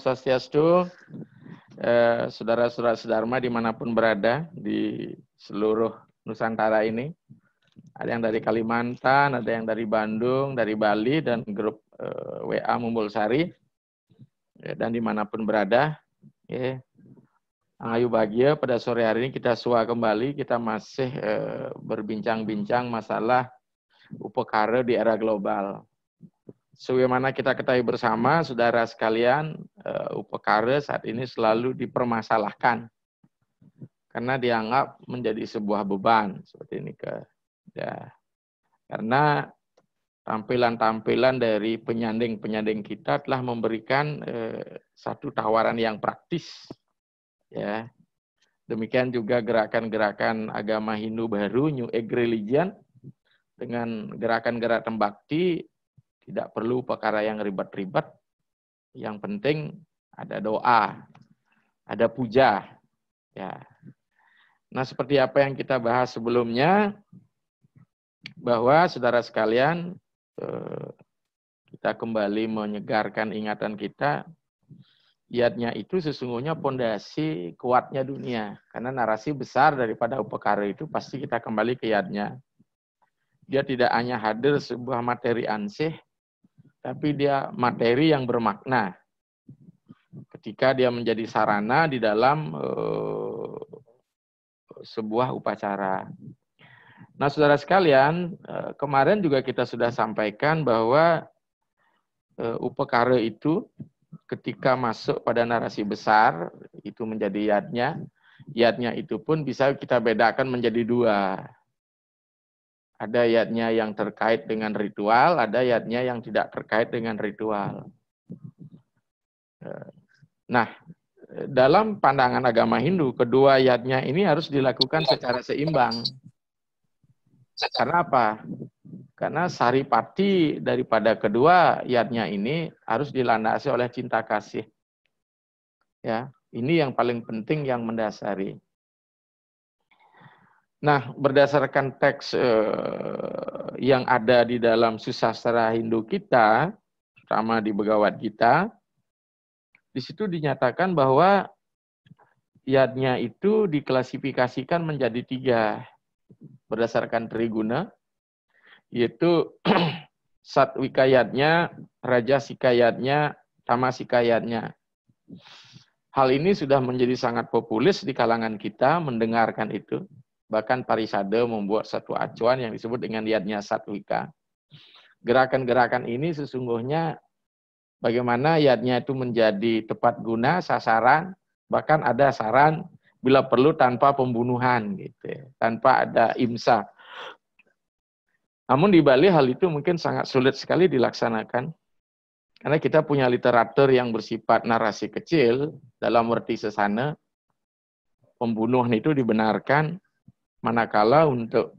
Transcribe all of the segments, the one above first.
Swastiastu, saudara-saudara sedharma dimanapun berada di seluruh Nusantara ini. Ada yang dari Kalimantan, ada yang dari Bandung, dari Bali, dan grup WA Mumbulsari. Dan dimanapun berada, Ayu bahagia pada sore hari ini kita sua kembali, kita masih berbincang-bincang masalah upekara di era global. Sebagaimana kita ketahui bersama, saudara sekalian, upekara saat ini selalu dipermasalahkan karena dianggap menjadi sebuah beban seperti ini karena tampilan-tampilan dari penyanding-penyanding kita telah memberikan satu tawaran yang praktis, ya. Demikian juga gerakan-gerakan agama Hindu baru, New Age Religion, dengan gerakan-gerakan bakti. Tidak perlu perkara yang ribet-ribet. Yang penting ada doa, ada puja. Ya. Nah, seperti apa yang kita bahas sebelumnya, bahwa saudara sekalian, kita kembali menyegarkan ingatan kita. Yatnya itu sesungguhnya pondasi kuatnya dunia. Karena narasi besar daripada upekara itu pasti kita kembali ke yatnya. Dia tidak hanya hadir sebuah materi ansih, tapi dia materi yang bermakna ketika dia menjadi sarana di dalam sebuah upacara. Nah, saudara sekalian, kemarin juga kita sudah sampaikan bahwa upekara itu ketika masuk pada narasi besar, itu menjadi yatnya. Yatnya itu pun bisa kita bedakan menjadi dua. Ada yatnya yang terkait dengan ritual, ada yatnya yang tidak terkait dengan ritual. Nah, dalam pandangan agama Hindu, kedua yatnya ini harus dilakukan secara seimbang. Karena apa? Karena saripati daripada kedua yatnya ini harus dilandasi oleh cinta kasih. Ya, ini yang paling penting, yang mendasari. Nah, berdasarkan teks yang ada di dalam susastra Hindu kita, terutama di Bhagavad Gita, di situ dinyatakan bahwa yatnya itu diklasifikasikan menjadi tiga berdasarkan triguna, yaitu satwika yatnya, rajasika yatnya, tamasika yatnya. Hal ini sudah menjadi sangat populis di kalangan kita mendengarkan itu. Bahkan Parisada membuat satu acuan yang disebut dengan yatnya satwika. Gerakan-gerakan ini sesungguhnya bagaimana yatnya itu menjadi tepat guna, sasaran, bahkan ada saran bila perlu tanpa pembunuhan, gitu, tanpa ada imsa. Namun di Bali hal itu mungkin sangat sulit sekali dilaksanakan, karena kita punya literatur yang bersifat narasi kecil, dalam arti sesana, pembunuhan itu dibenarkan, manakala untuk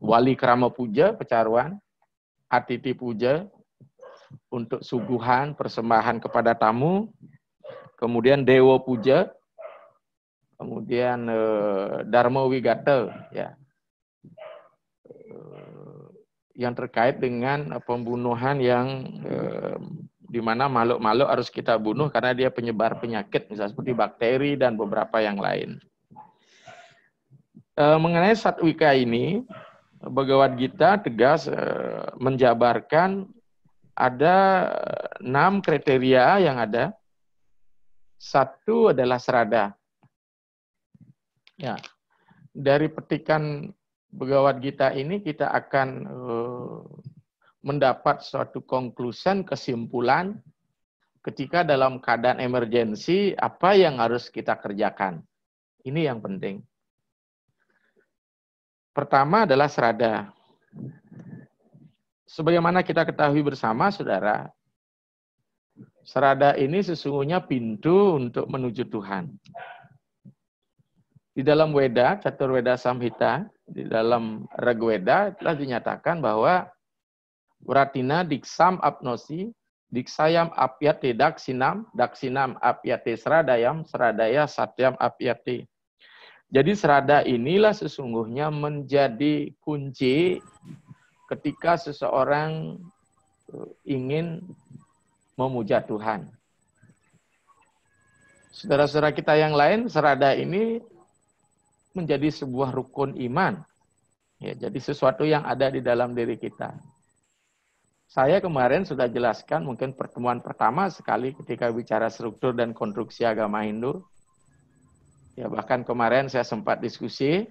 wali krama puja, pecaruan, atiti puja, untuk suguhan, persembahan kepada tamu, kemudian dewa puja, kemudian dharma wigata, ya, yang terkait dengan pembunuhan yang di mana makhluk-makhluk harus kita bunuh karena dia penyebar penyakit, misalnya seperti bakteri dan beberapa yang lain. Mengenai satwika ini, Bhagavad Gita tegas menjabarkan ada 6 kriteria yang ada. Satu adalah serada. Ya, dari petikan Bhagavad Gita ini kita akan mendapat suatu konklusi, kesimpulan ketika dalam keadaan emergensi apa yang harus kita kerjakan. Ini yang penting. Pertama adalah serada. Sebagaimana kita ketahui bersama, saudara, serada ini sesungguhnya pintu untuk menuju Tuhan. Di dalam Weda, Caturveda Samhita, di dalam Rigveda telah dinyatakan bahwa Wratina diksam apnosi, diksayam apyate daksinam apyate sradayam, sradaya satyam apyate. Jadi serada inilah sesungguhnya menjadi kunci ketika seseorang ingin memuja Tuhan. Saudara-saudara kita yang lain, serada ini menjadi sebuah rukun iman. Ya, jadi sesuatu yang ada di dalam diri kita. Saya kemarin sudah jelaskan, mungkin pertemuan pertama sekali ketika bicara struktur dan konstruksi agama Hindu. Ya, bahkan kemarin saya sempat diskusi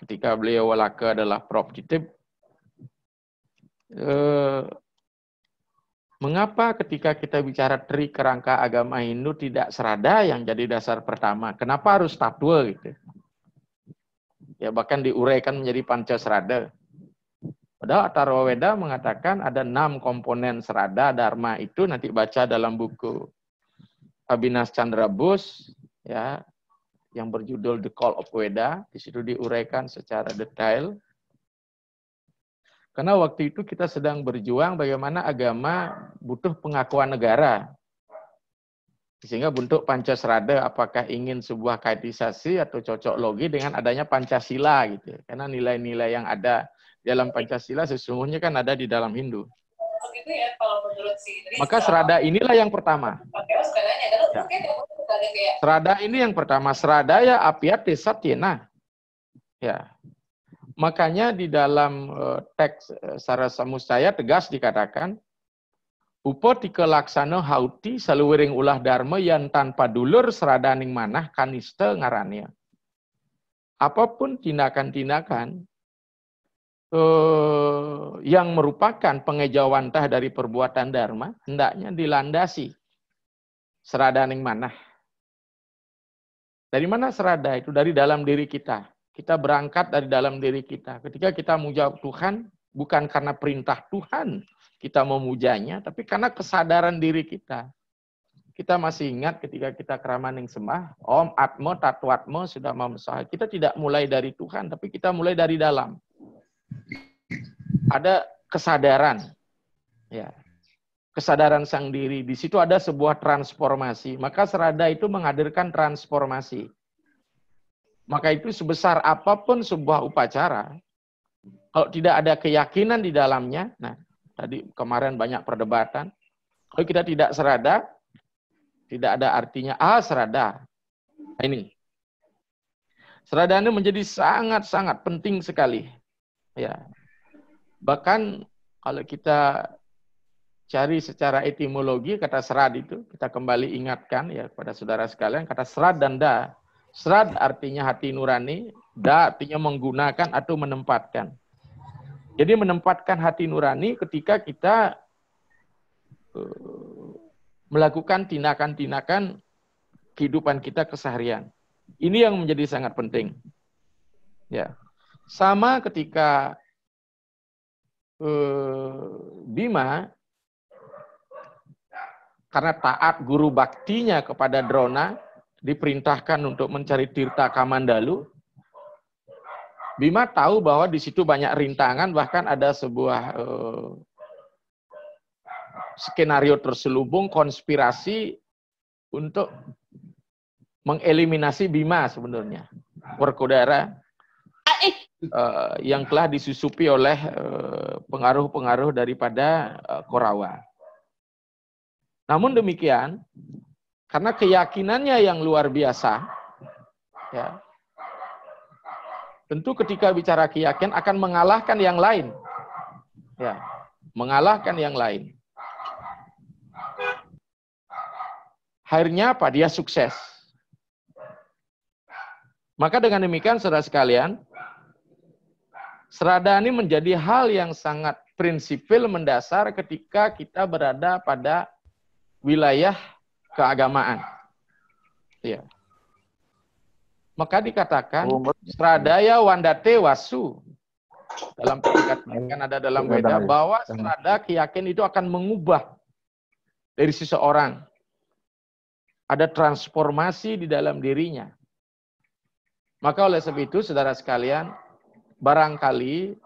ketika beliau walaka adalah Prof. Titip. Mengapa ketika kita bicara tri kerangka agama Hindu tidak serada yang jadi dasar pertama? Kenapa harus tatwa gitu? Ya, bahkan diuraikan menjadi pancasrada. Padahal Atharva Veda mengatakan ada 6 komponen serada dharma itu, nanti baca dalam buku Abhinas Chandra Bose ya, yang berjudul The Call of Veda, di situ diuraikan secara detail. Karena waktu itu kita sedang berjuang bagaimana agama butuh pengakuan negara. Sehingga bentuk Pancasrada apakah ingin sebuah kaitisasi atau cocok logi dengan adanya Pancasila gitu. Karena nilai-nilai yang ada dalam Pancasila sesungguhnya kan ada di dalam Hindu. Gitu ya, kalau menurut si Rizal. Maka serada inilah yang pertama. Ya. Serada ini yang pertama, Sradaya apyate satyena. Ya. Makanya di dalam teks Sarasamustaya tegas dikatakan upotika laksana hauti saluwiring ulah dharma yang tanpa dulur seradaning manah kanista ngarannya. Apapun tindakan-tindakan yang merupakan pengejawantah dari perbuatan dharma hendaknya dilandasi seradaning manah. Dari mana serada itu? Dari dalam diri kita. Kita berangkat dari dalam diri kita. Ketika kita memuja Tuhan, bukan karena perintah Tuhan kita memujanya, tapi karena kesadaran diri kita. Kita masih ingat ketika kita keramaning sembah, Om Atma Tatwatma sudah memsah. Kita tidak mulai dari Tuhan, tapi kita mulai dari dalam. Ada kesadaran. Ya. Kesadaran sang diri. Di situ ada sebuah transformasi. Maka serada itu menghadirkan transformasi. Maka itu sebesar apapun sebuah upacara, kalau tidak ada keyakinan di dalamnya, nah tadi kemarin banyak perdebatan, kalau kita tidak serada, tidak ada artinya, serada. Nah, ini. Serada ini menjadi sangat-sangat penting sekali. Ya. Bahkan kalau kita cari secara etimologi, kata serad itu, kita kembali ingatkan ya kepada saudara sekalian, kata serad dan da. Serad artinya hati nurani, da artinya menggunakan atau menempatkan. Jadi menempatkan hati nurani ketika kita melakukan tindakan-tindakan kehidupan kita keseharian. Ini yang menjadi sangat penting. Ya, sama ketika Bima karena taat guru baktinya kepada Drona, diperintahkan untuk mencari Tirta Kamandalu. Bima tahu bahwa di situ banyak rintangan, bahkan ada sebuah skenario terselubung konspirasi untuk mengeliminasi Bima sebenarnya. Werkodara yang telah disusupi oleh pengaruh-pengaruh daripada Korawa. Namun demikian, karena keyakinannya yang luar biasa, ya, tentu ketika bicara keyakinan akan mengalahkan yang lain. Ya, mengalahkan yang lain. Akhirnya apa? Dia sukses. Maka dengan demikian, saudara sekalian, serada ini menjadi hal yang sangat prinsipil mendasar ketika kita berada pada wilayah keagamaan. Ya. Maka dikatakan Sradaya Wandate Wasu. Dalam dikatakan ada dalam Weda bahwa serada keyakinan itu akan mengubah dari seseorang. Ada transformasi di dalam dirinya. Maka oleh sebab itu saudara sekalian, barangkali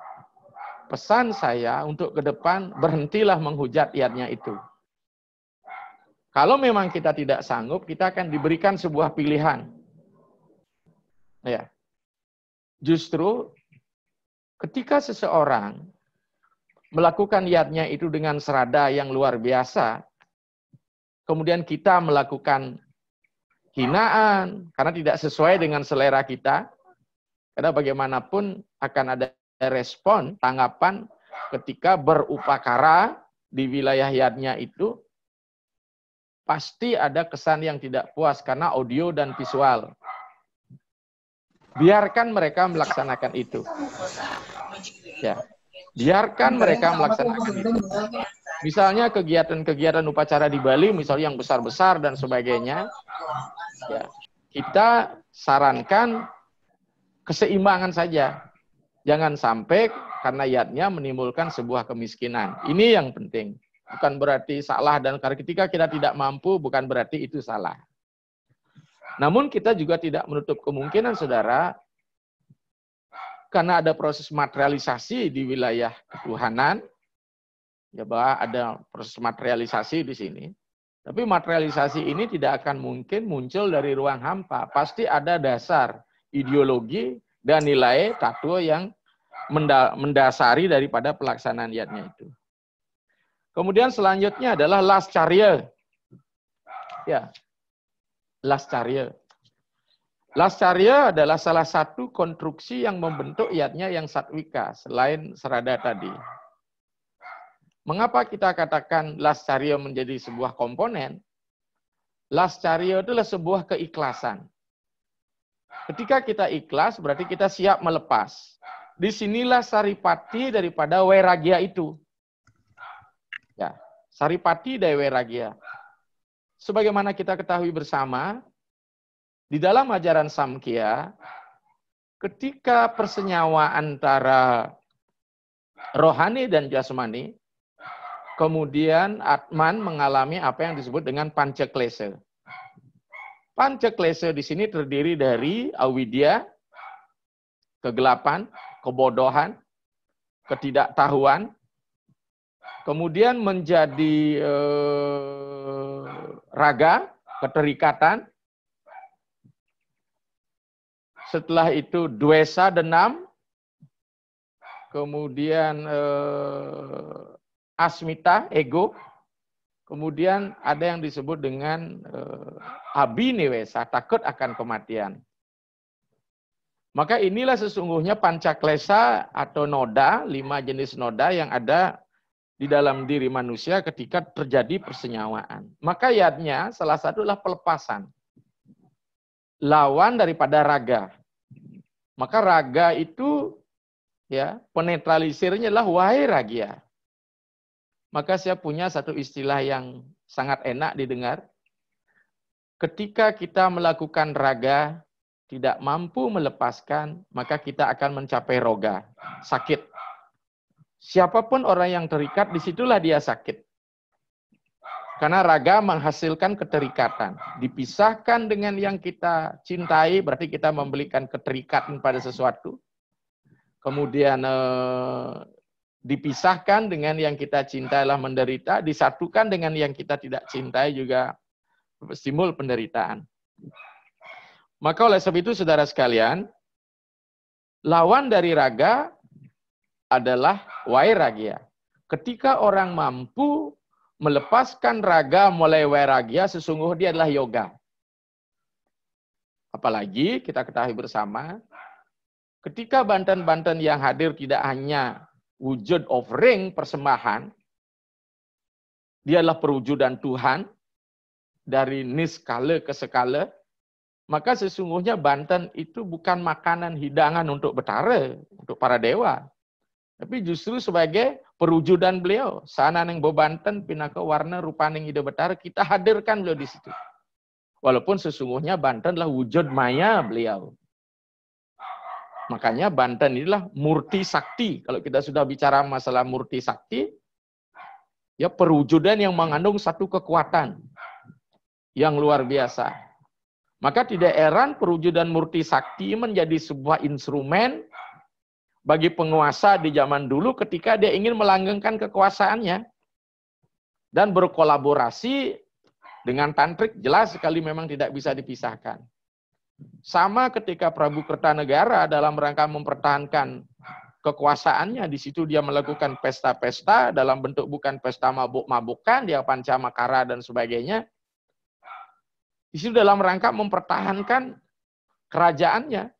pesan saya untuk ke depan, berhentilah menghujat ayatnya itu. Kalau memang kita tidak sanggup, kita akan diberikan sebuah pilihan. Ya. Justru ketika seseorang melakukan ayatnya itu dengan serada yang luar biasa, kemudian kita melakukan hinaan karena tidak sesuai dengan selera kita, karena bagaimanapun akan ada respon, tanggapan ketika berupakara di wilayah ayatnya itu, pasti ada kesan yang tidak puas karena audio dan visual. Biarkan mereka melaksanakan itu. Ya. Biarkan mereka melaksanakan itu. Misalnya kegiatan-kegiatan upacara di Bali, misalnya yang besar-besar dan sebagainya, ya, kita sarankan keseimbangan saja. Jangan sampai karena ayatnya menimbulkan sebuah kemiskinan. Ini yang penting. Bukan berarti salah, dan ketika kita tidak mampu, bukan berarti itu salah. Namun kita juga tidak menutup kemungkinan, saudara, karena ada proses materialisasi di wilayah ketuhanan, ya bahwa ada proses materialisasi di sini. Tapi materialisasi ini tidak akan mungkin muncul dari ruang hampa. Pasti ada dasar ideologi dan nilai tattwa yang mendasari daripada pelaksanaan ayatnya itu. Kemudian selanjutnya adalah lascarya. Ya, lascarya. Lascarya adalah salah satu konstruksi yang membentuk ayatnya yang satwika selain serada tadi. Mengapa kita katakan lascarya menjadi sebuah komponen? Lascarya adalah sebuah keikhlasan. Ketika kita ikhlas berarti kita siap melepas. Disinilah saripati daripada wairagya itu. Ya, saripati dari wairagya. Sebagaimana kita ketahui bersama, di dalam ajaran Samkhya, ketika persenyawa antara rohani dan jasmani, kemudian Atman mengalami apa yang disebut dengan pancaklesa. Pancaklesa di sini terdiri dari avidya, kegelapan, kebodohan, ketidaktahuan, kemudian menjadi raga, keterikatan. Setelah itu dwesa, dendam, kemudian asmita, ego, kemudian ada yang disebut dengan abhinewesa, takut akan kematian. Maka inilah sesungguhnya pancaklesa atau noda, 5 jenis noda yang ada di dalam diri manusia ketika terjadi persenyawaan. Maka ayatnya salah satu adalah pelepasan. Lawan daripada raga. Maka raga itu ya penetralisirnya adalah wairagya. Maka saya punya satu istilah yang sangat enak didengar. Ketika kita melakukan raga tidak mampu melepaskan, maka kita akan mencapai roga, sakit. Siapapun orang yang terikat, disitulah dia sakit. Karena raga menghasilkan keterikatan. Dipisahkan dengan yang kita cintai, berarti kita memberikan keterikatan pada sesuatu. Kemudian dipisahkan dengan yang kita cintailah menderita. Disatukan dengan yang kita tidak cintai juga timbul penderitaan. Maka oleh sebab itu, saudara sekalian, lawan dari raga adalah wairagya. Ketika orang mampu melepaskan raga mulai wairagya, sesungguhnya dia adalah yoga. Apalagi kita ketahui bersama, ketika banten-banten yang hadir tidak hanya wujud offering, persembahan, dia adalah perwujudan Tuhan, dari niskala ke skala, maka sesungguhnya banten itu bukan makanan hidangan untuk betara, untuk para dewa, tapi justru sebagai perwujudan beliau. Sananeng bebanten pinaka warna rupaning ide betara, kita hadirkan beliau di situ. Walaupun sesungguhnya Banten adalah wujud maya beliau. Makanya Banten inilah murti sakti. Kalau kita sudah bicara masalah murti sakti, ya perwujudan yang mengandung satu kekuatan yang luar biasa. Maka tidak heran perwujudan murti sakti menjadi sebuah instrumen bagi penguasa di zaman dulu ketika dia ingin melanggengkan kekuasaannya. Dan berkolaborasi dengan tantrik jelas sekali memang tidak bisa dipisahkan. Sama ketika Prabu Kertanegara dalam rangka mempertahankan kekuasaannya, di situ dia melakukan pesta-pesta dalam bentuk bukan pesta mabuk-mabukan, dia pancamakara dan sebagainya. Di situ dalam rangka mempertahankan kerajaannya.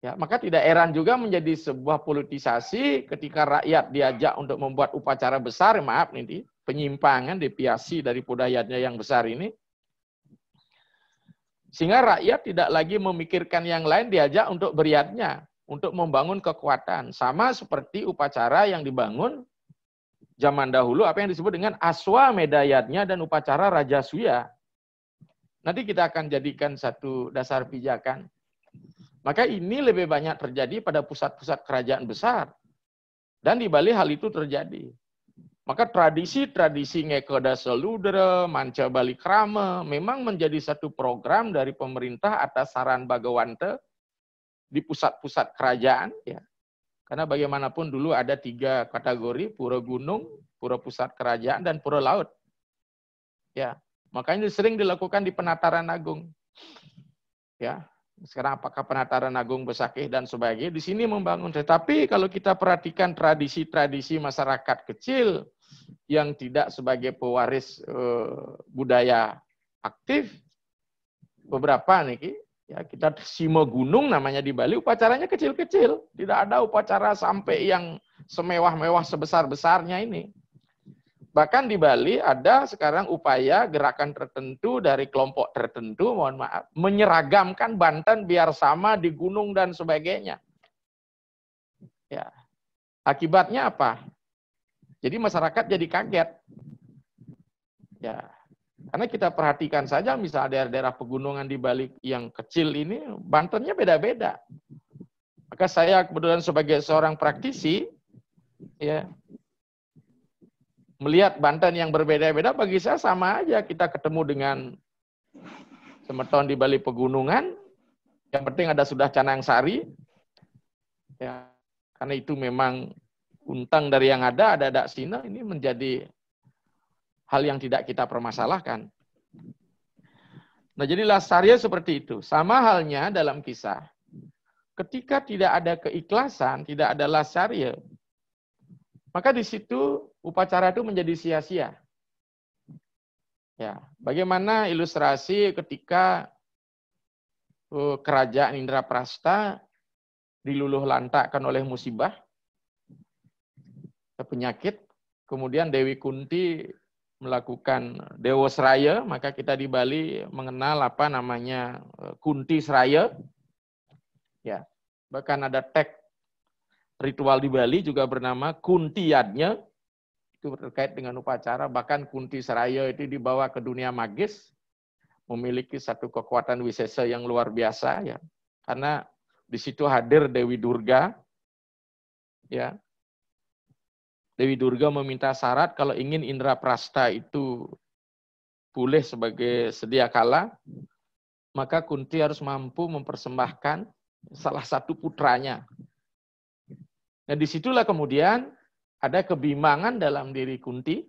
Ya, maka tidak heran juga menjadi sebuah politisasi ketika rakyat diajak untuk membuat upacara besar, maaf nih, penyimpangan, deviasi dari budayanya yang besar ini. Sehingga rakyat tidak lagi memikirkan yang lain, diajak untuk beriatnya, untuk membangun kekuatan. Sama seperti upacara yang dibangun zaman dahulu, apa yang disebut dengan aswamedayatnya dan upacara Rajasuya. Nanti kita akan jadikan satu dasar pijakan. Maka ini lebih banyak terjadi pada pusat-pusat kerajaan besar. Dan di Bali hal itu terjadi. Maka tradisi-tradisi Ngekeda Seludra, Manca Bali Krama memang menjadi satu program dari pemerintah atas saran Bagawanta di pusat-pusat kerajaan. Ya. Karena bagaimanapun dulu ada 3 kategori, pura gunung, pura pusat kerajaan, dan pura laut. Ya. Makanya sering dilakukan di Penataran Agung. Ya. Sekarang apakah Penataran Agung Besakih dan sebagainya, di sini membangun. Tetapi kalau kita perhatikan tradisi-tradisi masyarakat kecil yang tidak sebagai pewaris budaya aktif, beberapa nih, ya kita Simo Gunung namanya di Bali, upacaranya kecil-kecil. Tidak ada upacara sampai yang semewah-mewah sebesar-besarnya ini. Bahkan di Bali ada sekarang upaya gerakan tertentu dari kelompok tertentu, mohon maaf, menyeragamkan Banten biar sama di gunung dan sebagainya. Ya. Akibatnya apa? Jadi masyarakat jadi kaget. Ya. Karena kita perhatikan saja misalnya daerah-daerah pegunungan di Bali yang kecil ini, Bantennya beda-beda. Maka saya kebetulan sebagai seorang praktisi, ya, melihat Banten yang berbeda-beda, bagi saya sama aja. Kita ketemu dengan semeton di Bali pegunungan, yang penting ada sudah Canang Sari, ya, karena itu memang untang dari yang ada Daksina, ini menjadi hal yang tidak kita permasalahkan. Nah, jadi lasarya seperti itu. Sama halnya dalam kisah. Ketika tidak ada keikhlasan, tidak ada lasarya, maka di situ upacara itu menjadi sia-sia. Ya, bagaimana ilustrasi ketika kerajaan Indraprasta diluluh lantakkan oleh musibah, penyakit, kemudian Dewi Kunti melakukan Dewa Seraya, maka kita di Bali mengenal apa namanya Kunti Seraya. Ya, bahkan ada teks ritual di Bali juga bernama Kuntiyadnya, itu terkait dengan upacara. Bahkan Kunti Seraya itu dibawa ke dunia magis, memiliki satu kekuatan wisesa yang luar biasa, ya, karena di situ hadir Dewi Durga, ya. Dewi Durga meminta syarat kalau ingin Indraprasta itu pulih sebagai sedia kala, maka Kunti harus mampu mempersembahkan salah satu putranya. Nah, disitulah kemudian ada kebimbangan dalam diri Kunti.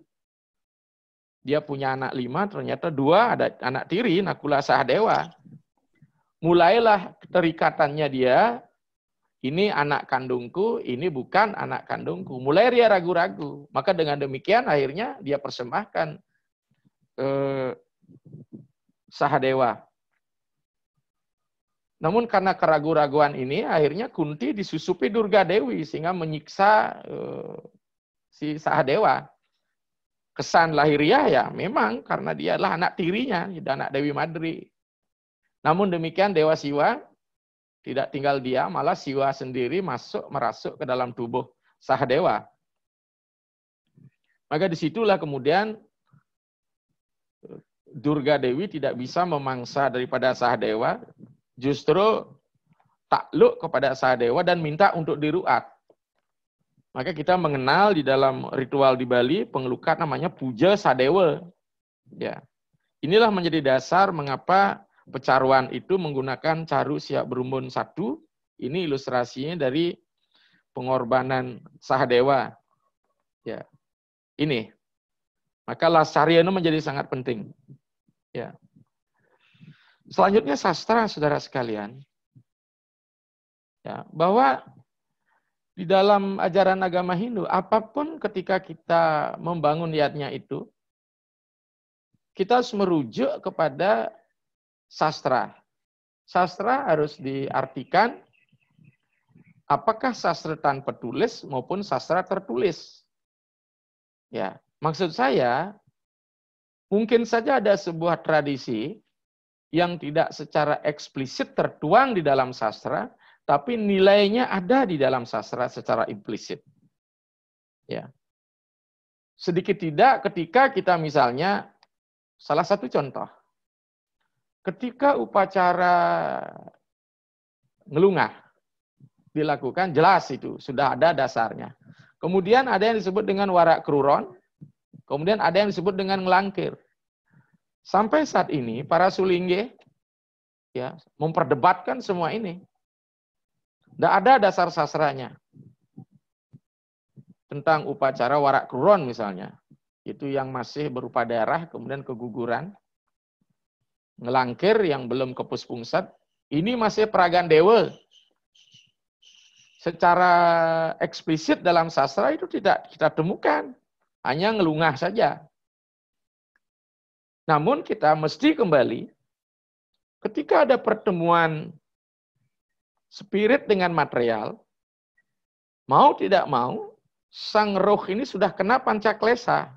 Dia punya anak 5, ternyata 2 ada anak tiri, Nakula Sahadewa. Mulailah keterikatannya dia, ini anak kandungku, ini bukan anak kandungku. Mulai dia ragu-ragu. Maka dengan demikian akhirnya dia persembahkan Sahadewa. Namun karena keraguan-raguan ini, akhirnya Kunti disusupi Durga Dewi, sehingga menyiksa si Sahadewa. Kesan lahiriah ya memang karena dia adalah anak tirinya, anak Dewi Madri. Namun demikian Dewa Siwa tidak tinggal diam, malah Siwa sendiri merasuk ke dalam tubuh Sahadewa. Maka disitulah kemudian Durga Dewi tidak bisa memangsa daripada Sahadewa, justru takluk kepada Sahadewa dan minta untuk diruat. Maka kita mengenal di dalam ritual di Bali pengelukat namanya Puja Sadewa. Ya. Inilah menjadi dasar mengapa pecaruan itu menggunakan caru siap berumbun 1. Ini ilustrasinya dari pengorbanan Sahadewa. Ya. Ini. Maka Lasariono menjadi sangat penting. Ya. Selanjutnya sastra, saudara sekalian. Ya, bahwa di dalam ajaran agama Hindu, apapun ketika kita membangun niatnya itu, kita harus merujuk kepada sastra. Sastra harus diartikan apakah sastra tanpa tulis maupun sastra tertulis. Ya, maksud saya mungkin saja ada sebuah tradisi yang tidak secara eksplisit tertuang di dalam sastra, tapi nilainya ada di dalam sastra secara implisit. Ya. Sedikit tidak ketika kita misalnya, salah satu contoh, ketika upacara ngelungah dilakukan, jelas itu, sudah ada dasarnya. Kemudian ada yang disebut dengan warak kruron, kemudian ada yang disebut dengan ngelangkir. Sampai saat ini, para sulingge ya, memperdebatkan semua ini. Tidak ada dasar sastranya. Tentang upacara warak kruron misalnya. Itu yang masih berupa darah, kemudian keguguran. Ngelangkir yang belum kepus pungsat. Ini masih peragan dewa. Secara eksplisit dalam sastra itu tidak kita temukan. Hanya ngelungah saja. Namun kita mesti kembali. Ketika ada pertemuan spirit dengan material, mau tidak mau, sang roh ini sudah kena pancaklesa.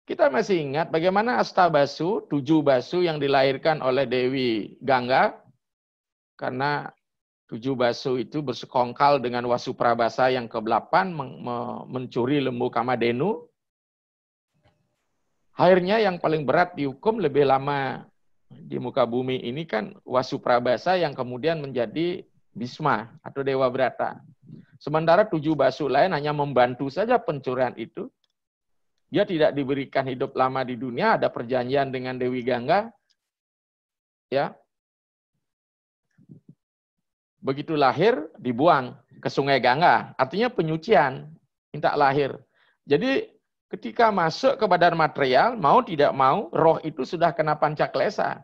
Kita masih ingat bagaimana Astabasu, 7 basu yang dilahirkan oleh Dewi Gangga, karena 7 basu itu bersekongkal dengan Wasuprabasa yang ke-8 mencuri lembu Kamadenu. Akhirnya yang paling berat dihukum lebih lama di muka bumi ini kan Wasuprabasa yang kemudian menjadi Bisma atau Dewa Brata. Sementara 7 basu lain hanya membantu saja pencurian itu. Dia tidak diberikan hidup lama di dunia, ada perjanjian dengan Dewi Gangga. Ya. Begitu lahir, dibuang ke Sungai Gangga. Artinya penyucian, minta lahir. Jadi ketika masuk ke badan material, mau tidak mau, roh itu sudah kena pancaklesa.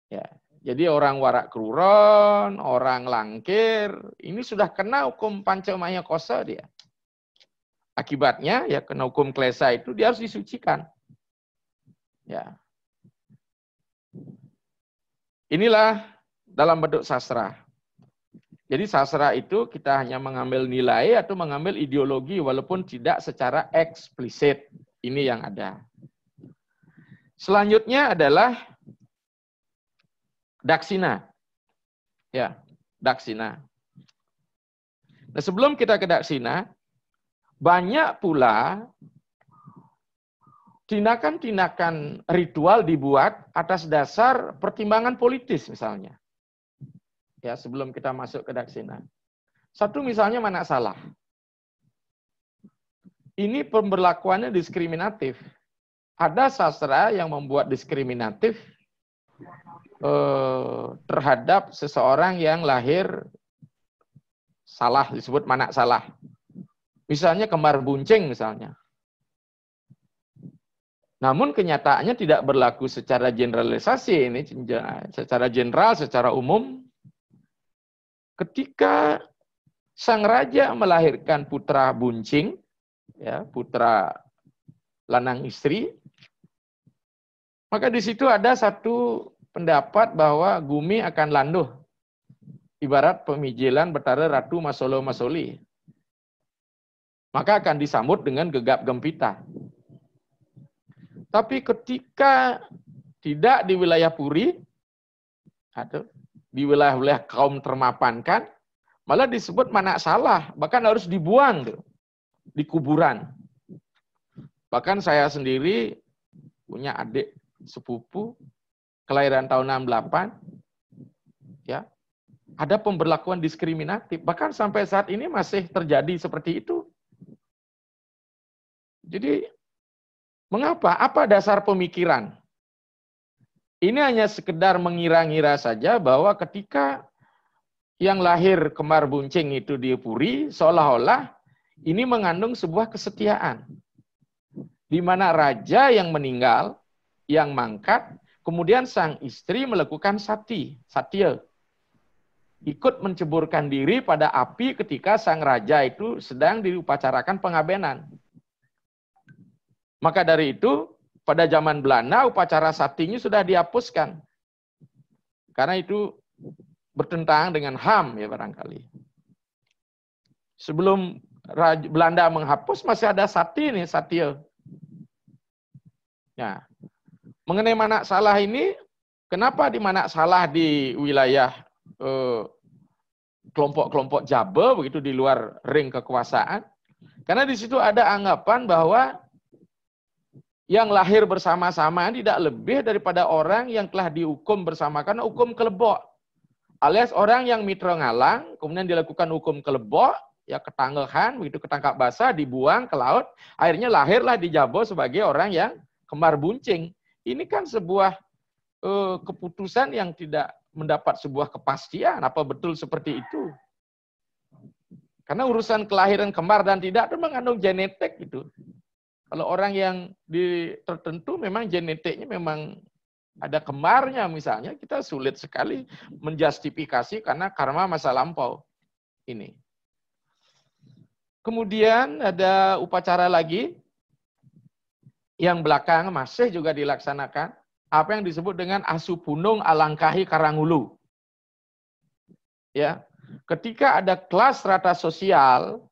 Ya, jadi orang warak kruron, orang langkir, ini sudah kena hukum pancamaya kosa dia. Akibatnya, ya kena hukum klesa itu, dia harus disucikan. Ya. Inilah dalam bentuk sastra. Jadi sastra itu kita hanya mengambil nilai atau mengambil ideologi walaupun tidak secara eksplisit. Ini yang ada. Selanjutnya adalah daksina. Ya, daksina. Nah, sebelum kita ke daksina, banyak pula tindakan-tindakan ritual dibuat atas dasar pertimbangan politis misalnya. Ya, sebelum kita masuk ke daksina. Satu misalnya mana salah. Ini pemberlakuannya diskriminatif. Ada sastra yang membuat diskriminatif terhadap seseorang yang lahir salah, disebut mana salah. Misalnya kembar bunceng misalnya. Namun kenyataannya tidak berlaku secara generalisasi, ini secara general, secara umum. Ketika sang raja melahirkan putra buncing, ya, putra lanang istri, maka di situ ada satu pendapat bahwa Gumi akan landuh, ibarat pemijilan Betara Ratu Masolo Masoli. Maka akan disambut dengan gegap gempita. Tapi ketika tidak di wilayah Puri, atau di wilayah-wilayah kaum termapankan, malah disebut mana salah, bahkan harus dibuang tuh, di kuburan. Bahkan saya sendiri punya adik sepupu, kelahiran tahun 68, ya, ada pemberlakuan diskriminatif, bahkan sampai saat ini masih terjadi seperti itu. Jadi, mengapa? Apa dasar pemikiran? Ini hanya sekedar mengira-ngira saja bahwa ketika yang lahir kembar buncing itu di Puri, seolah-olah ini mengandung sebuah kesetiaan. Di mana raja yang meninggal, yang mangkat, kemudian sang istri melakukan sati, satya. Ikut menceburkan diri pada api ketika sang raja itu sedang diupacarakan pengabenan. Maka dari itu, pada zaman Belanda, upacara satinya sudah dihapuskan. Karena itu bertentangan dengan HAM ya barangkali. Sebelum Belanda menghapus, masih ada sati nih, satya. Nah, mengenai Manak Salah ini, kenapa di Manak Salah di wilayah kelompok-kelompok Jawa begitu di luar ring kekuasaan? Karena di situ ada anggapan bahwa yang lahir bersama-sama tidak lebih daripada orang yang telah dihukum bersama karena hukum kelebok. Alias orang yang mitra ngalang, kemudian dilakukan hukum kelebok, ya ketanggehan, begitu ketangkap basah, dibuang ke laut, akhirnya lahirlah di Jawa sebagai orang yang kembar buncing. Ini kan sebuah keputusan yang tidak mendapat sebuah kepastian, apa betul seperti itu. Karena urusan kelahiran kembar dan tidak itu mengandung genetik gitu. Kalau orang yang tertentu memang genetiknya memang ada kembarnya misalnya, kita sulit sekali menjustifikasi karena karma masa lampau ini. Kemudian ada upacara lagi yang belakang masih juga dilaksanakan, apa yang disebut dengan Asupunung Alangkahi Karangulu. Ya, ketika ada kelas strata sosial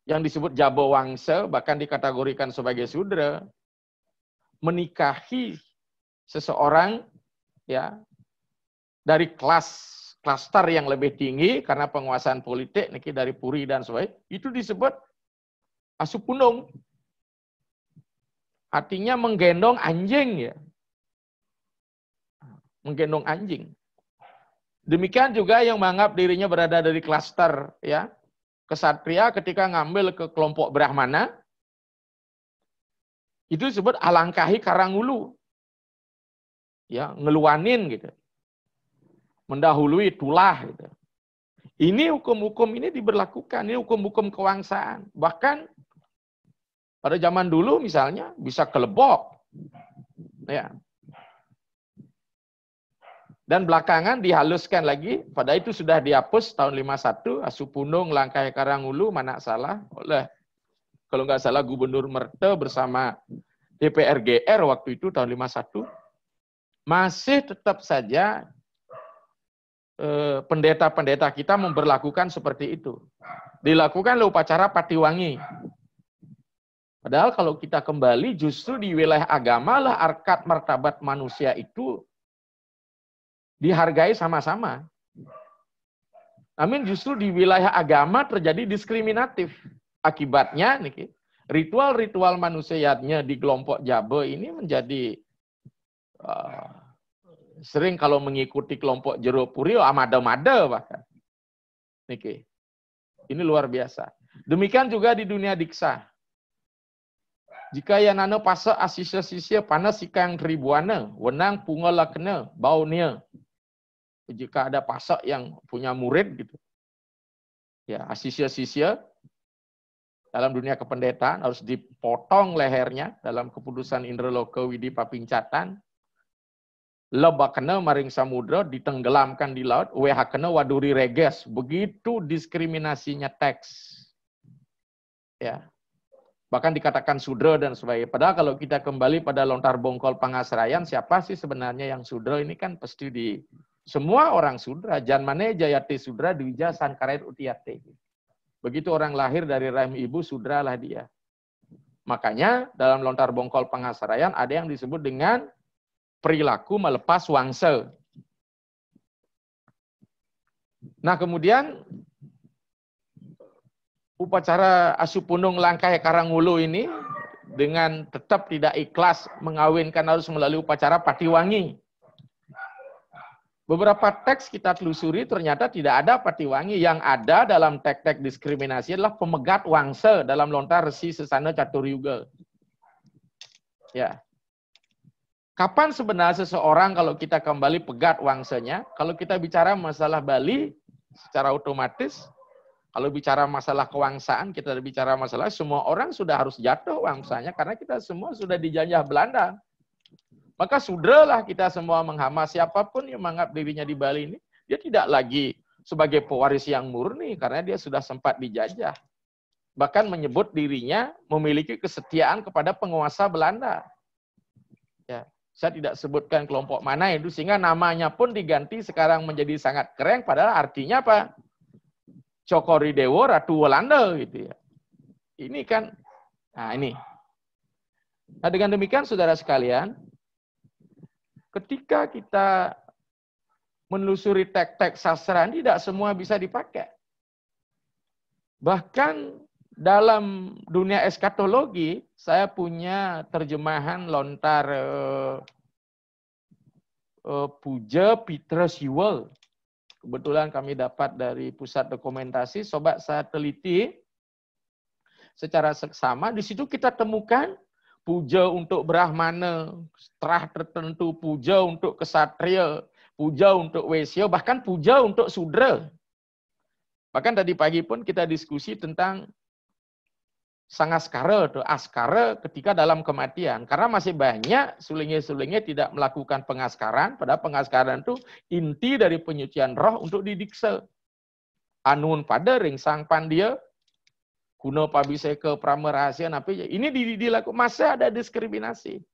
yang disebut Jabo Wangsa, bahkan dikategorikan sebagai Sudra, menikahi seseorang ya dari klaster yang lebih tinggi karena penguasaan politik niki dari Puri dan sebagainya, itu disebut Asupunung. Artinya menggendong anjing ya. Menggendong anjing. Demikian juga yang menganggap dirinya berada dari klaster ya kesatria ketika ngambil ke kelompok Brahmana, itu disebut alangkahi karangulu. Ya, ngeluanin gitu. Mendahului tulah gitu. Ini hukum-hukum ini diberlakukan, ini hukum-hukum kewangsaan. Bahkan pada zaman dulu misalnya bisa kelebok. Ya. Dan belakangan dihaluskan lagi, pada itu sudah dihapus tahun 51, Asupunung Langkai Karangulu Manak Salah oleh, kalau nggak salah, Gubernur Merte bersama DPR GR waktu itu tahun 51. Masih tetap saja pendeta-pendeta kita memberlakukan seperti itu. Dilakukan oleh upacara Patiwangi. Padahal kalau kita kembali justru di wilayah agama lah harkat martabat manusia itu dihargai sama-sama. Namun justru di wilayah agama terjadi diskriminatif. Akibatnya ritual-ritual manusianya di kelompok Jawa ini menjadi sering kalau mengikuti kelompok Jero Puri amada-mada bahkan. Ini luar biasa. Demikian juga di dunia diksa. Jika yang nana pasa asisya-sisya panas sikang ribuana, wenang pungalakna, baunya. Jika ada pasak yang punya murid gitu. Ya, asisya-sisya dalam dunia kependetaan harus dipotong lehernya dalam keputusan Indraloka Widi Papincatan. Lebakna maring samudra ditenggelamkan di laut, wehakna waduri reges. Begitu diskriminasinya teks. Ya. Bahkan dikatakan sudra dan sebagainya. Padahal kalau kita kembali pada lontar bongkol Pangasrayan, siapa sih sebenarnya yang sudra ini kan pasti di semua orang sudra, janmane jayate sudra dwija sankaret utiyate. Begitu orang lahir dari rahim ibu, sudra lah dia. Makanya dalam lontar bongkol Pangasrayan ada yang disebut dengan perilaku melepas wangsa. Nah kemudian upacara Asupunung Langkai Karangulu ini dengan tetap tidak ikhlas mengawinkan harus melalui upacara Patiwangi. Beberapa teks kita telusuri ternyata tidak ada Patiwangi. Yang ada dalam teks-teks diskriminasi adalah pemegat wangsa dalam lontar Resi Sesana Caturyuga. Ya. Kapan sebenarnya seseorang kalau kita kembali pegat wangsanya? Kalau kita bicara masalah Bali, secara otomatis kalau bicara masalah kewangsaan, kita bicara masalah semua orang sudah harus jatuh wangsanya karena kita semua sudah dijajah Belanda. Maka sudahlah kita semua menghama siapapun yang menganggap dirinya di Bali ini, dia tidak lagi sebagai pewaris yang murni karena dia sudah sempat dijajah. Bahkan menyebut dirinya memiliki kesetiaan kepada penguasa Belanda. Ya, saya tidak sebutkan kelompok mana itu sehingga namanya pun diganti sekarang menjadi sangat keren padahal artinya apa? Cokori Dewo Ratu Walanda gitu ya. Ini kan, nah ini. Nah dengan demikian saudara sekalian, ketika kita menelusuri teks-teks sastra tidak semua bisa dipakai. Bahkan dalam dunia eskatologi, saya punya terjemahan lontar Puja Peter Sewell. Kebetulan kami dapat dari pusat dokumentasi, sobat saya teliti secara seksama. Di situ kita temukan puja untuk Brahmana, setelah tertentu puja untuk kesatria, puja untuk Wesya, bahkan puja untuk Sudra. Bahkan tadi pagi pun kita diskusi tentang Sangaskara atau askara ketika dalam kematian. Karena masih banyak sulingnya-sulingnya tidak melakukan pengaskaran. Padahal pengaskaran itu inti dari penyucian roh untuk didiksa. Anun pada ring sang pandia, kuno pabiseke pramerahasia, napi ini dilakukan. Masih ada diskriminasi.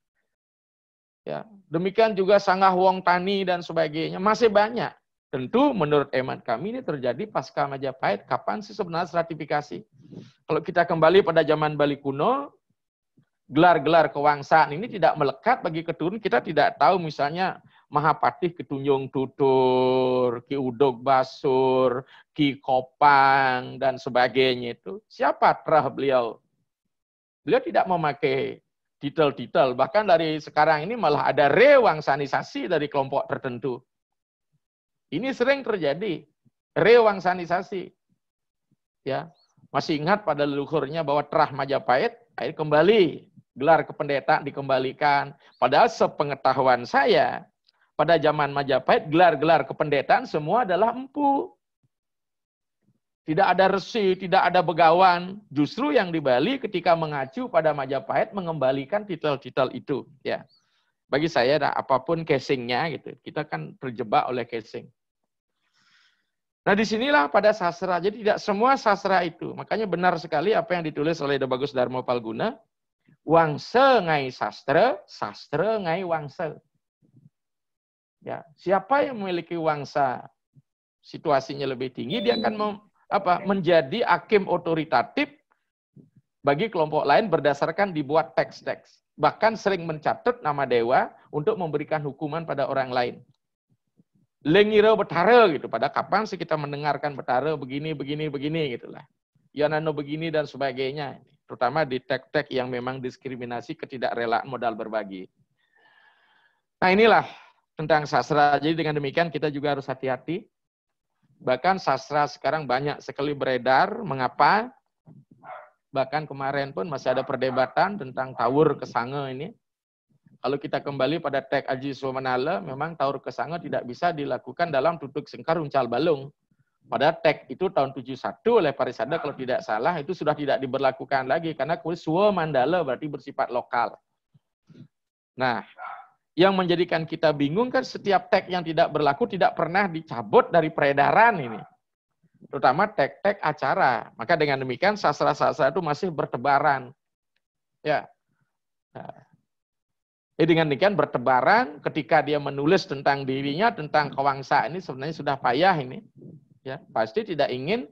Ya, demikian juga Sanggah Wong Tani dan sebagainya. Masih banyak. Tentu menurut emat kami ini terjadi pasca Majapahit. Kapan sih sebenarnya stratifikasi? Kalau kita kembali pada zaman Bali kuno, gelar-gelar kewangsaan ini tidak melekat bagi keturun. Kita tidak tahu misalnya Mahapatih Ketunjung Tutur, Ki Udog Basur, Ki Kopang, dan sebagainya itu. Siapa terah beliau? Beliau tidak memakai titel-titel. Bahkan dari sekarang ini malah ada rewangsanisasi dari kelompok tertentu. Ini sering terjadi, rewangsanisasi. Ya, masih ingat pada leluhurnya bahwa terah Majapahit, akhirnya kembali gelar kependetaan dikembalikan. Padahal sepengetahuan saya, pada zaman Majapahit gelar-gelar kependetaan semua adalah empu. Tidak ada resi, tidak ada begawan. Justru yang di Bali ketika mengacu pada Majapahit mengembalikan titel-titel itu. Ya, bagi saya apapun casingnya gitu, kita kan terjebak oleh casing. Nah disinilah pada sastra, jadi tidak semua sastra itu. Makanya benar sekali apa yang ditulis oleh De Bagus Darmo Palguna, wangsa ngai sastra, sastra ngai wangsa. Ya, siapa yang memiliki wangsa situasinya lebih tinggi, dia akan menjadi hakim otoritatif bagi kelompok lain berdasarkan dibuat teks-teks. Bahkan sering mencatat nama dewa untuk memberikan hukuman pada orang lain. Lengira betara gitu. Pada kapan sih kita mendengarkan betara begini gitulah. Yanano begini dan sebagainya. Terutama di teks-teks yang memang diskriminasi ketidakrelaan modal berbagi. Nah inilah tentang sastra. Jadi dengan demikian kita juga harus hati-hati. Bahkan sastra sekarang banyak sekali beredar. Mengapa? Bahkan kemarin pun masih ada perdebatan tentang Tawur Kesange ini. Kalau kita kembali pada teks Aji Somanala, memang Tawur Kesange tidak bisa dilakukan dalam tutuk sengkar uncal balung. Pada teks itu tahun 71 oleh Parisada kalau tidak salah, itu sudah tidak diberlakukan lagi. Karena Suwa Mandala berarti bersifat lokal. Nah, yang menjadikan kita bingung kan setiap teks yang tidak berlaku tidak pernah dicabut dari peredaran ini. Terutama teks-teks acara. Maka dengan demikian sastra-sastra itu masih bertebaran. Ya. Nah. Dengan demikian bertebaran ketika dia menulis tentang dirinya, tentang kewangsaan ini sebenarnya sudah payah ini. Ya, pasti tidak ingin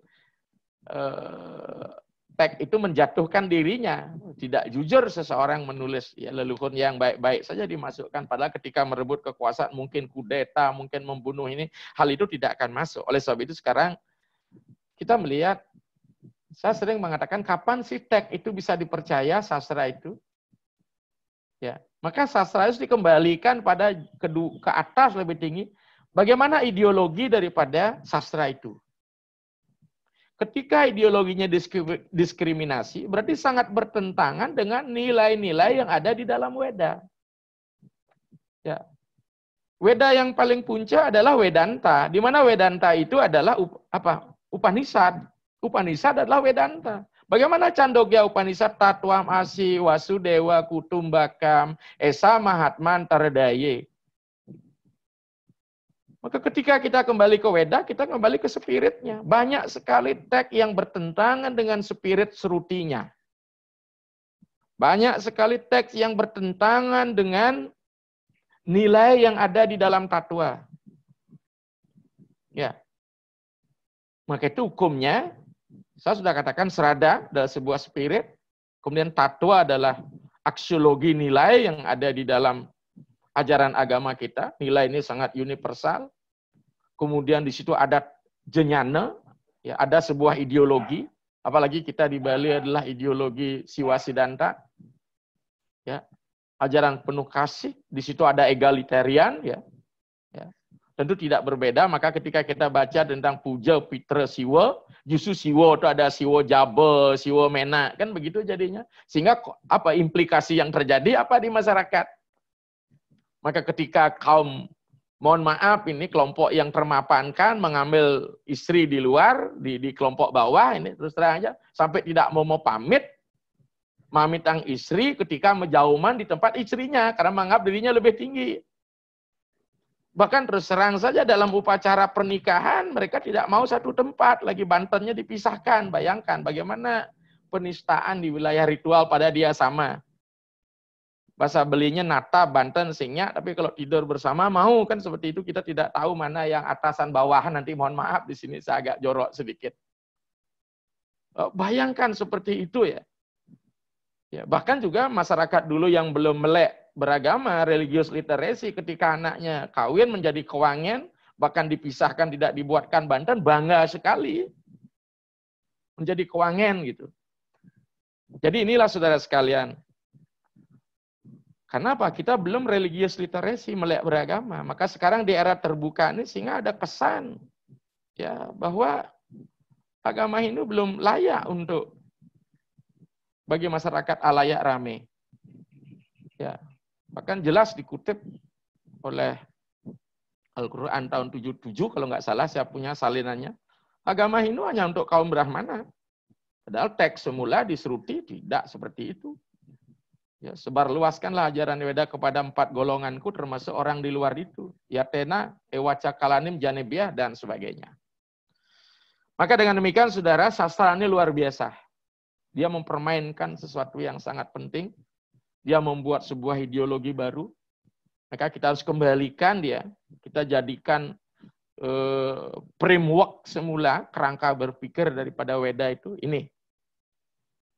teks itu menjatuhkan dirinya. Tidak jujur seseorang menulis ya, leluhur yang baik-baik saja dimasukkan. Padahal ketika merebut kekuasaan mungkin kudeta, mungkin membunuh ini, hal itu tidak akan masuk. Oleh sebab itu sekarang kita melihat, saya sering mengatakan kapan sih teks itu bisa dipercaya sastra itu? Ya, maka sastra harus dikembalikan pada ke atas lebih tinggi. Bagaimana ideologi daripada sastra itu? Ketika ideologinya diskriminasi, berarti sangat bertentangan dengan nilai-nilai yang ada di dalam Weda. Ya. Weda yang paling puncak adalah Wedanta, di mana Wedanta itu adalah Upanishad. Upanishad adalah Wedanta. Bagaimana Candogya Upanishad Tatwam Asi Wasudewa Kutumbakam Esa Mahatman Taradaye. Maka ketika kita kembali ke Weda, kita kembali ke spiritnya. Banyak sekali teks yang bertentangan dengan spirit serutinya. Banyak sekali teks yang bertentangan dengan nilai yang ada di dalam tatwa. Ya. Maka itu hukumnya, saya sudah katakan serada adalah sebuah spirit, kemudian tatwa adalah aksiologi nilai yang ada di dalam ajaran agama kita. Nilai ini sangat universal. Kemudian di situ ada jnana, ya, ada sebuah ideologi, apalagi kita di Bali adalah ideologi Siwa Siddhanta. Ya. Ajaran penuh kasih, di situ ada egalitarian, ya. Tentu tidak berbeda, maka ketika kita baca tentang puja Pitra Siwa, justru Siwa itu ada Siwa Jaba, Siwa Mena, kan begitu jadinya. Sehingga apa implikasi yang terjadi apa di masyarakat? Maka ketika kaum, mohon maaf ini kelompok yang termapankan mengambil istri di luar, di kelompok bawah, ini terus terang aja, sampai tidak mau pamit, mamitang istri ketika menjauman di tempat istrinya, karena menganggap dirinya lebih tinggi. Bahkan terus terang saja dalam upacara pernikahan, mereka tidak mau satu tempat, lagi Bantennya dipisahkan. Bayangkan bagaimana penistaan di wilayah ritual pada dia sama. Bahasa belinya nata, Banten, Singnya, tapi kalau tidur bersama mau, kan seperti itu kita tidak tahu mana yang atasan bawahan, nanti mohon maaf di sini saya agak jorok sedikit. Bayangkan seperti itu ya. Ya, bahkan juga masyarakat dulu yang belum melek beragama, religious literacy, ketika anaknya kawin menjadi kewangen, bahkan dipisahkan, tidak dibuatkan Banten, bangga sekali menjadi kewangen gitu. Jadi inilah saudara sekalian. Kenapa? Kita belum religious literacy, melek beragama. Maka sekarang di era terbuka ini sehingga ada kesan ya bahwa agama Hindu belum layak untuk bagi masyarakat halayak rame. Ya, bahkan jelas dikutip oleh Al-Quran tahun 77, kalau nggak salah saya punya salinannya. Agama Hindu hanya untuk kaum Brahmana. Padahal teks semula diseruti tidak seperti itu. Ya, sebarluaskanlah ajaran Weda kepada 4 golonganku, termasuk orang di luar itu. Yatena, Ewaca Kalanim, Janebiah, dan sebagainya. Maka dengan demikian, saudara, sastra ini luar biasa. Dia mempermainkan sesuatu yang sangat penting. Dia membuat sebuah ideologi baru. Maka kita harus kembalikan dia. Kita jadikan framework semula, kerangka berpikir daripada Weda itu ini.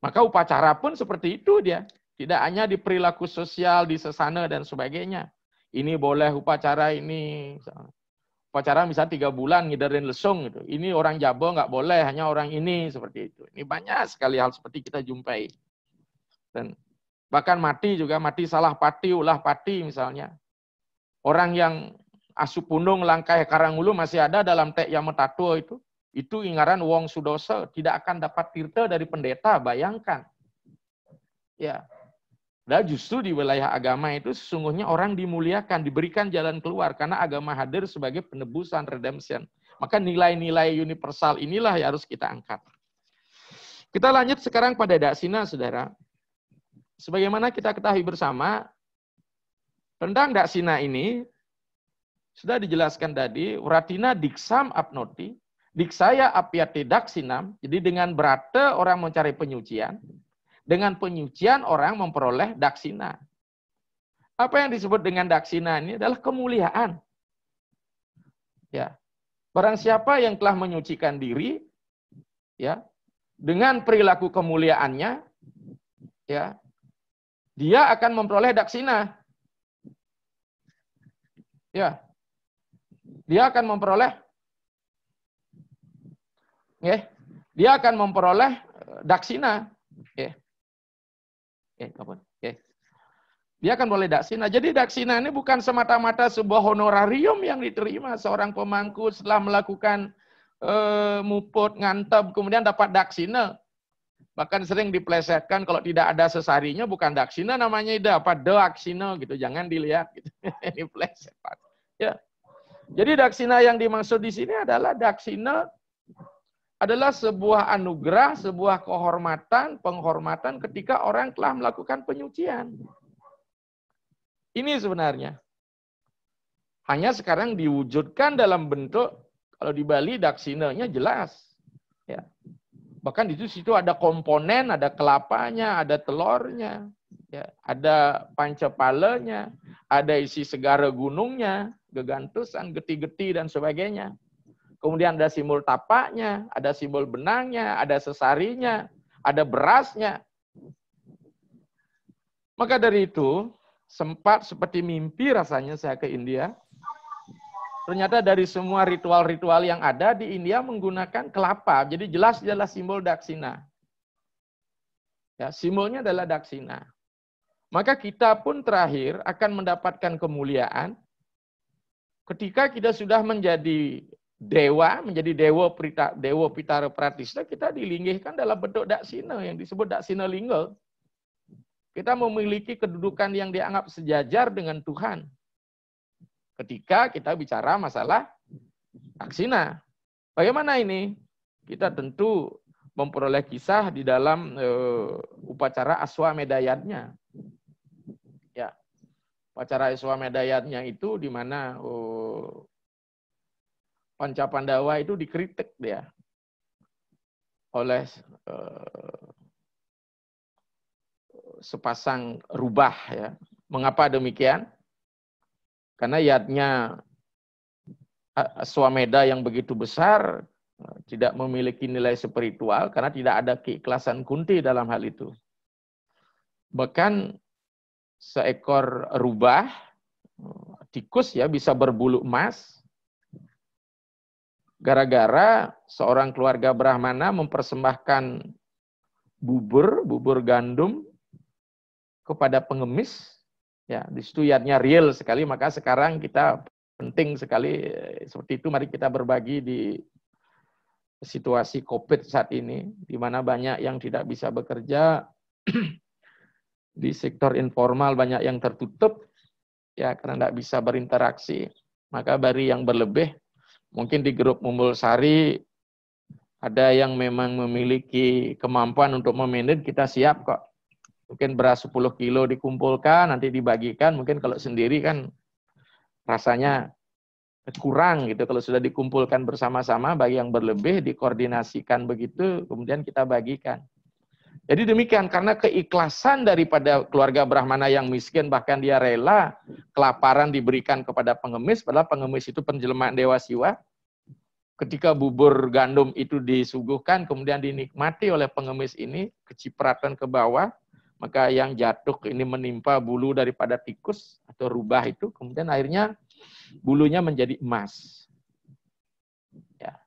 Maka upacara pun seperti itu dia. Tidak hanya di perilaku sosial, di sesana, dan sebagainya. Ini boleh upacara ini. Upacara misalnya 3 bulan ngiderin lesung gitu. Ini orang Jabo nggak boleh, hanya orang ini seperti itu. Ini banyak sekali hal seperti kita jumpai. Dan bahkan mati juga, mati salah pati, ulah pati misalnya. Orang yang asu punung langkai karangulu masih ada dalam tek Yamatatua itu ingaran wong sudoso, tidak akan dapat tirta dari pendeta, bayangkan. Ya. Dan justru di wilayah agama itu sesungguhnya orang dimuliakan, diberikan jalan keluar karena agama hadir sebagai penebusan, redemption. Maka nilai-nilai universal inilah yang harus kita angkat. Kita lanjut sekarang pada daksina, saudara. Sebagaimana kita ketahui bersama, tentang daksina ini sudah dijelaskan tadi, Wratina diksam apnoti, diksaya apiate daksinam, jadi dengan berata orang mencari penyucian, dengan penyucian orang memperoleh daksina. Apa yang disebut dengan daksina ini adalah kemuliaan. Ya. Barang siapa yang telah menyucikan diri, ya, dengan perilaku kemuliaannya, ya, dia akan memperoleh daksina. Ya. Dia akan memperoleh, ya, dia akan memperoleh daksina. Ya. Dia akan boleh daksina. Jadi daksina ini bukan semata-mata sebuah honorarium yang diterima seorang pemangku setelah melakukan muput, ngantep, kemudian dapat daksina. Bahkan sering diplesetkan kalau tidak ada sesarinya bukan daksina namanya, apa daksina gitu. Jangan dilihat gitu. Ini pleset. Ya. Jadi daksina yang dimaksud di sini adalah daksina adalah sebuah anugerah, sebuah kehormatan, penghormatan ketika orang telah melakukan penyucian. Ini sebenarnya. Hanya sekarang diwujudkan dalam bentuk, kalau di Bali daksinanya jelas. Ya. Bahkan di situ ada komponen, ada kelapanya, ada telurnya, ya, ada pancepalanya, ada isi segara gunungnya, gegantusan, geti-geti, dan sebagainya. Kemudian ada simbol tapaknya, ada simbol benangnya, ada sesarinya, ada berasnya. Maka dari itu, sempat seperti mimpi rasanya saya ke India. Ternyata dari semua ritual-ritual yang ada di India menggunakan kelapa. Jadi jelas adalah simbol daksina. Ya, simbolnya adalah daksina. Maka kita pun terakhir akan mendapatkan kemuliaan ketika kita sudah menjadi dewa, menjadi dewa Pitara Pratista, kita dilinggihkan dalam bentuk daksina yang disebut daksina lingga. Kita memiliki kedudukan yang dianggap sejajar dengan Tuhan. Ketika kita bicara masalah daksina. Bagaimana ini? Kita tentu memperoleh kisah di dalam upacara Aswamedayatnya. Ya. Upacara Aswamedayatnya itu di mana Pancapandawa itu dikritik dia oleh sepasang rubah, ya. Mengapa demikian? Karena yatnya Aswameda yang begitu besar tidak memiliki nilai spiritual karena tidak ada keikhlasan Kunti dalam hal itu. Bahkan seekor rubah tikus ya bisa berbulu emas gara-gara seorang keluarga Brahmana mempersembahkan bubur gandum kepada pengemis. Ya, di situ yatnya real sekali, maka sekarang kita penting sekali seperti itu. Mari kita berbagi di situasi COVID saat ini, di mana banyak yang tidak bisa bekerja, di sektor informal banyak yang tertutup, ya karena tidak bisa berinteraksi. Maka bari yang berlebih, mungkin di grup Mumbul Sari ada yang memang memiliki kemampuan untuk memanage, kita siap kok. Mungkin beras 10 kilo dikumpulkan, nanti dibagikan. Mungkin kalau sendiri kan rasanya kurang gitu. Kalau sudah dikumpulkan bersama-sama, bagi yang berlebih, dikoordinasikan begitu, kemudian kita bagikan. Jadi demikian, karena keikhlasan daripada keluarga Brahmana yang miskin, bahkan dia rela kelaparan diberikan kepada pengemis, padahal pengemis itu penjelmaan Dewa Siwa. Ketika bubur gandum itu disuguhkan, kemudian dinikmati oleh pengemis ini, kecipratan ke bawah, maka yang jatuh ini menimpa bulu daripada tikus atau rubah itu, kemudian akhirnya bulunya menjadi emas. Ya.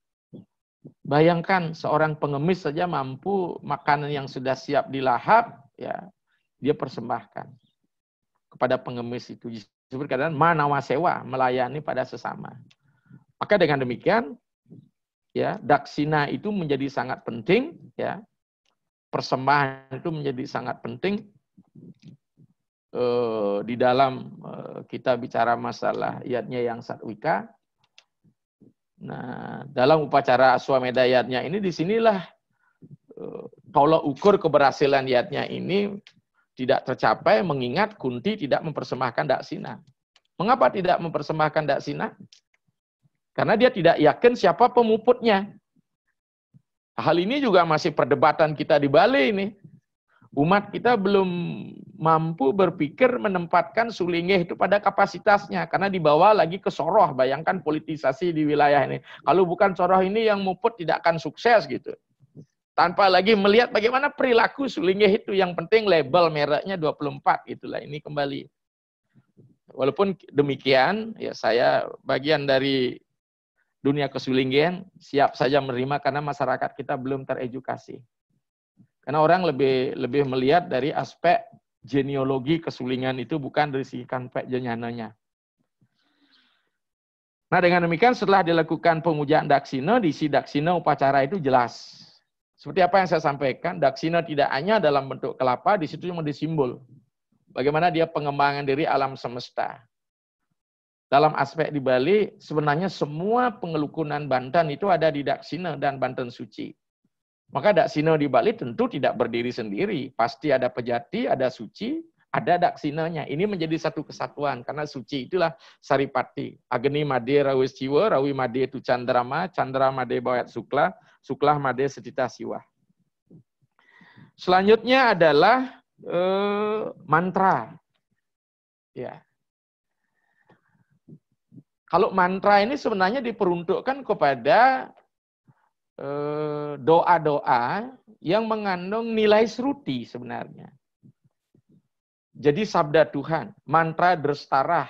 Bayangkan seorang pengemis saja mampu makanan yang sudah siap dilahap, ya dia persembahkan kepada pengemis itu. Disebut kadang manawasewa, melayani pada sesama. Maka dengan demikian, ya daksina itu menjadi sangat penting, ya. Persembahan itu menjadi sangat penting di dalam kita bicara masalah yatnya yang satwika. Nah, dalam upacara Aswameda yatnya ini, disinilah tolok ukur keberhasilan yatnya ini tidak tercapai mengingat Kunti tidak mempersembahkan daksina. Mengapa tidak mempersembahkan daksina? Karena dia tidak yakin siapa pemuputnya. Hal ini juga masih perdebatan kita di Bali ini. Umat kita belum mampu berpikir menempatkan Sulinggih itu pada kapasitasnya. Karena dibawa lagi ke Soroh. Bayangkan politisasi di wilayah ini. Kalau bukan Soroh ini yang muput tidak akan sukses gitu. Tanpa lagi melihat bagaimana perilaku Sulinggih itu. Yang penting label mereknya 24. Itulah ini kembali. Walaupun demikian, ya saya bagian dari dunia kesulinggian siap saja menerima karena masyarakat kita belum teredukasi. Karena orang lebih melihat dari aspek genealogi kesulingan itu, bukan dari segi kanpek jenyananya. Nah dengan demikian setelah dilakukan pemujaan daksina, di isi daksina upacara itu jelas. Seperti apa yang saya sampaikan, daksina tidak hanya dalam bentuk kelapa, di situ cuma disimbol. Bagaimana dia pengembangan diri alam semesta. dalam aspek di Bali, sebenarnya semua pengelukunan Banten itu ada di Daksina dan Banten Suci. Maka Daksina di Bali tentu tidak berdiri sendiri. Pasti ada Pejati, ada Suci, ada Daksinanya. Ini menjadi satu kesatuan, karena Suci itulah Saripati. Agni Made Rawis Ciwa, Rawi Made itu Candrama, Candra Made Bawat Sukla, Suklah Made Setita Siwa. Selanjutnya adalah mantra. Ya. Kalau mantra ini sebenarnya diperuntukkan kepada doa-doa yang mengandung nilai sruti sebenarnya. Jadi sabda Tuhan, mantra drestarah,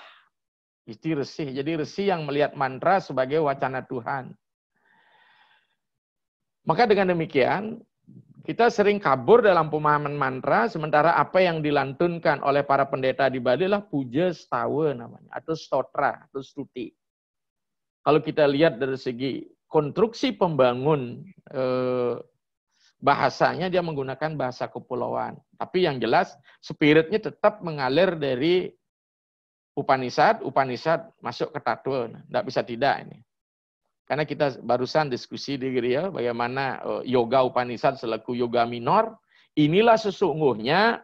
itu resi. Jadi resi yang melihat mantra sebagai wacana Tuhan. Maka dengan demikian, kita sering kabur dalam pemahaman mantra, sementara apa yang dilantunkan oleh para pendeta di Bali adalah puja stawa namanya, atau stotra, atau stuti. Kalau kita lihat dari segi konstruksi pembangun bahasanya, dia menggunakan bahasa kepulauan. Tapi yang jelas, spiritnya tetap mengalir dari Upanishad, Upanishad masuk ke Tattva. Tidak bisa tidak ini. Karena kita barusan diskusi di Geria, bagaimana yoga Upanishad selaku yoga minor, inilah sesungguhnya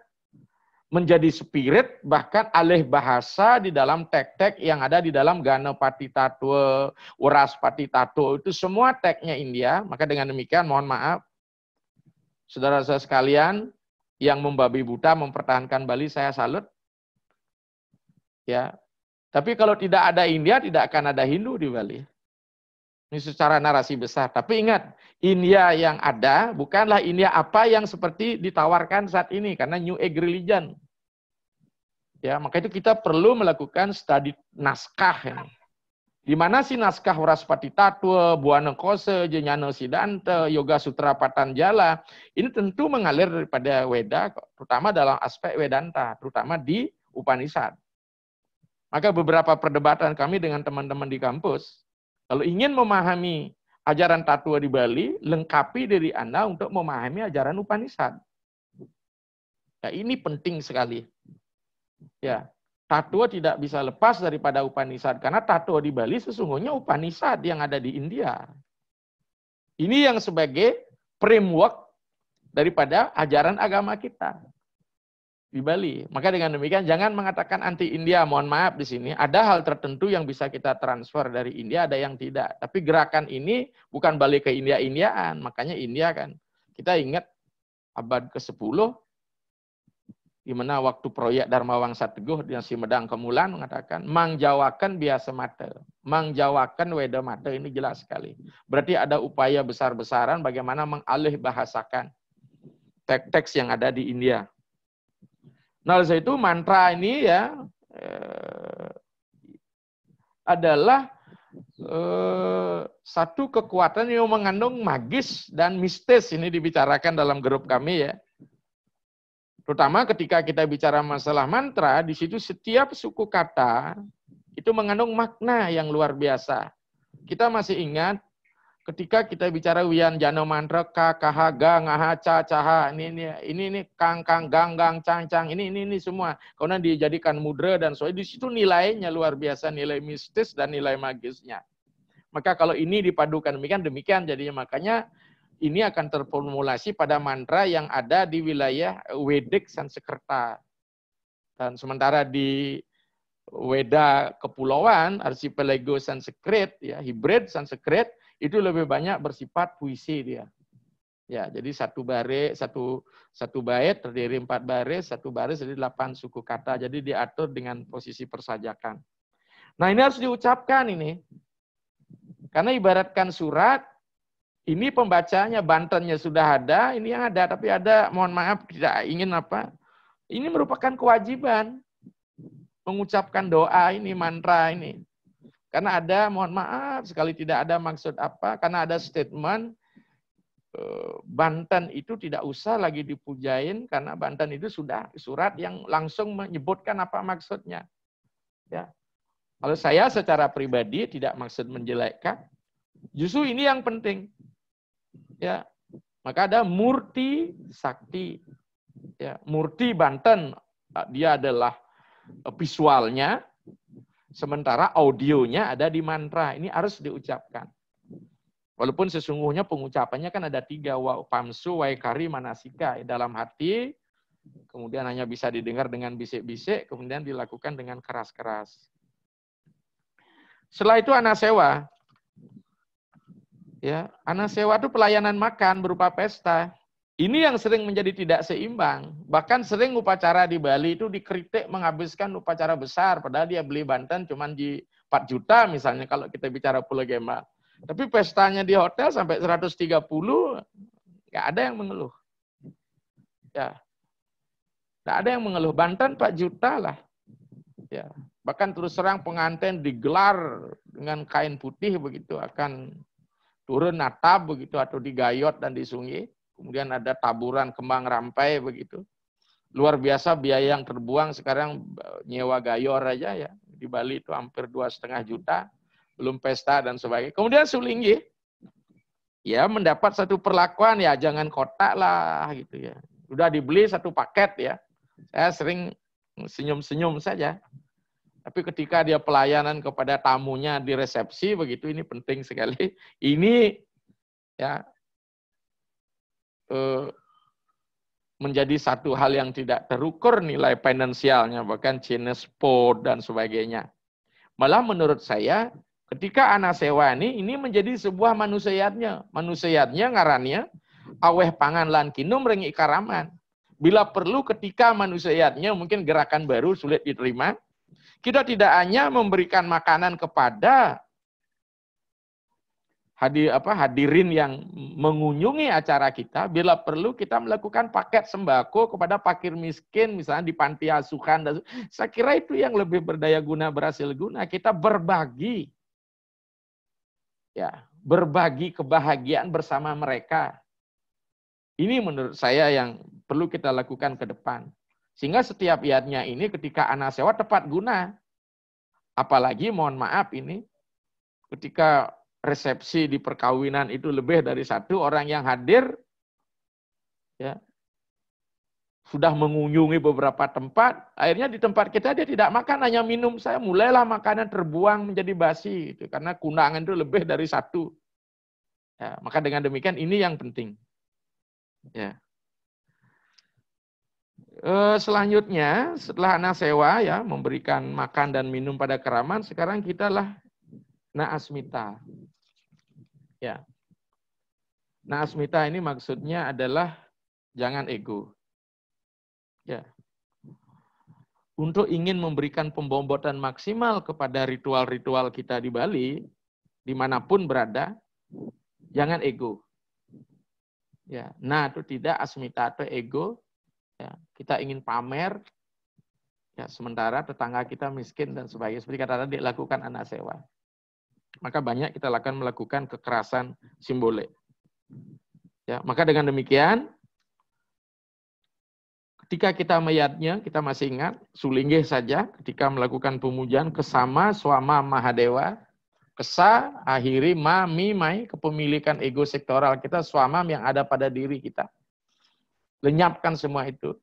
menjadi spirit, bahkan alih bahasa di dalam tek-tek yang ada di dalam Ganapati Tattva, Waraspati Tattva, itu semua teknya India. Maka dengan demikian, mohon maaf, saudara-saudara sekalian, yang membabi buta mempertahankan Bali, saya salut. Ya, tapi kalau tidak ada India, tidak akan ada Hindu di Bali. Ini secara narasi besar. Tapi ingat, India yang ada bukanlah India apa yang seperti ditawarkan saat ini, karena New Age religion. Ya, maka itu kita perlu melakukan studi naskah. Ya. Di mana sih naskah Waraspati Tattva, Buana Kose, Jnana Siddhanta, Yoga Sutra Patanjala, ini tentu mengalir daripada Weda, terutama dalam aspek Vedanta, terutama di Upanishad. Maka beberapa perdebatan kami dengan teman-teman di kampus, kalau ingin memahami ajaran Tattva di Bali, lengkapi diri Anda untuk memahami ajaran Upanishad. Ya, ini penting sekali. Ya, Tattva tidak bisa lepas daripada Upanishad, karena Tattva di Bali sesungguhnya Upanishad yang ada di India. Ini yang sebagai framework daripada ajaran agama kita di Bali. Maka dengan demikian jangan mengatakan anti India, mohon maaf di sini. Ada hal tertentu yang bisa kita transfer dari India, ada yang tidak. Tapi gerakan ini bukan balik ke India-Indiaan. Makanya India kan, kita ingat abad ke-10, di mana waktu proyek Dharma Wangsa Teguh di Simedang Kemulan mengatakan, mangjawakan biasa mata, mangjawakan weda mata, ini jelas sekali. Berarti ada upaya besar-besaran bagaimana mengalih bahasakan teks-teks yang ada di India. Nah, oleh itu mantra ini ya adalah satu kekuatan yang mengandung magis dan mistis. Ini dibicarakan dalam grup kami ya. Terutama ketika kita bicara masalah mantra, di situ setiap suku kata itu mengandung makna yang luar biasa. Kita masih ingat ketika kita bicara wian jano mantra ka kaha ga ngaha ca caha ini kang kang gang gang cang cang ini semua karena dijadikan mudra dan soalnya di situ nilainya luar biasa, nilai mistis dan nilai magisnya. Maka kalau ini dipadukan demikian jadinya, makanya ini akan terformulasi pada mantra yang ada di wilayah Vedic Sanskerta. Dan sementara di Weda Kepulauan, Archipelago Sanskrit ya, hybrid Sanskrit, itu lebih banyak bersifat puisi dia. Ya, jadi satu bait terdiri 4 baris, satu baris jadi 8 suku kata. Jadi diatur dengan posisi persajakan. Nah, ini harus diucapkan ini. Karena ibaratkan surat, ini pembacanya Bantennya sudah ada, ini yang ada, tapi ada, mohon maaf tidak ingin apa. Ini merupakan kewajiban mengucapkan doa ini, mantra ini. Karena ada, mohon maaf, sekali tidak ada maksud apa, karena ada statement Banten itu tidak usah lagi dipujain, karena Banten itu sudah surat yang langsung menyebutkan apa maksudnya. Ya. Kalau saya secara pribadi tidak maksud menjelekkan, justru ini yang penting. Ya. Maka ada Murti Sakti. Ya. Murti Banten, dia adalah visualnya. Sementara audionya ada di mantra. Ini harus diucapkan. Walaupun sesungguhnya pengucapannya kan ada 3. Wa pamsu, waikari, manasika. Dalam hati, kemudian hanya bisa didengar dengan bisik-bisik, kemudian dilakukan dengan keras-keras. Setelah itu anasewa. Ya, anasewa itu pelayanan makan berupa pesta. Ini yang sering menjadi tidak seimbang. Bahkan sering upacara di Bali itu dikritik menghabiskan upacara besar, padahal dia beli Banten cuma di 4 juta misalnya kalau kita bicara Pulau Gembal. Tapi pestanya di hotel sampai 130, nggak ada yang mengeluh. Ya, nggak ada yang mengeluh. Banten 4 juta lah. Ya, bahkan terus terang pengantin digelar dengan kain putih begitu, akan turun natap begitu atau digayot dan disungi. Kemudian ada taburan kembang rampai begitu. Luar biasa biaya yang terbuang sekarang nyewa gayor aja ya. Di Bali itu hampir 2,5 juta. Belum pesta dan sebagainya. Kemudian Sulinggi ya mendapat satu perlakuan ya jangan kotak lah gitu ya. Udah dibeli satu paket ya. Saya sering senyum-senyum saja. Tapi ketika dia pelayanan kepada tamunya di resepsi begitu, ini penting sekali. Ini ya menjadi satu hal yang tidak terukur nilai finansialnya, bahkan jenis sport dan sebagainya. Malah menurut saya, ketika anasewa ini menjadi sebuah manusiatnya. Manusiatnya ngarannya, aweh pangan lan kinum rengi karaman. Bila perlu ketika manusiatnya mungkin gerakan baru sulit diterima, kita tidak hanya memberikan makanan kepada hadirin yang mengunjungi acara kita, bila perlu kita melakukan paket sembako kepada fakir miskin, misalnya di panti asuhan. Saya kira itu yang lebih berdaya guna, berhasil guna. Kita berbagi, ya, berbagi kebahagiaan bersama mereka. Ini menurut saya yang perlu kita lakukan ke depan. Sehingga setiap yatnya ini ketika anasewa tepat guna. Apalagi mohon maaf ini, ketika resepsi di perkawinan itu lebih dari 1 orang yang hadir, ya, sudah mengunjungi beberapa tempat, akhirnya di tempat kita dia tidak makan, hanya minum. Saya mulailah makanan terbuang menjadi basi, gitu, karena kundangan itu lebih dari 1. Ya, maka dengan demikian ini yang penting. Ya. Selanjutnya, setelah anasewa ya memberikan makan dan minum pada keraman, sekarang kita lah naasmita. Ya. Naasmita ini maksudnya adalah jangan ego. Ya. Untuk ingin memberikan pembobotan maksimal kepada ritual-ritual kita di Bali, dimanapun berada, jangan ego. Ya. Nah, itu tidak asmita atau ego. Ya. Kita ingin pamer, ya, sementara tetangga kita miskin dan sebagainya. Seperti kata tadi, lakukan anasewa. Maka banyak kita melakukan kekerasan simbolik. Ya, maka dengan demikian, ketika kita meyatnya, kita masih ingat, Sulinggi saja ketika melakukan pemujaan kesama swama mahadewa, kesa akhiri ma mi mai, kepemilikan ego sektoral kita, swama yang ada pada diri kita. Lenyapkan semua itu.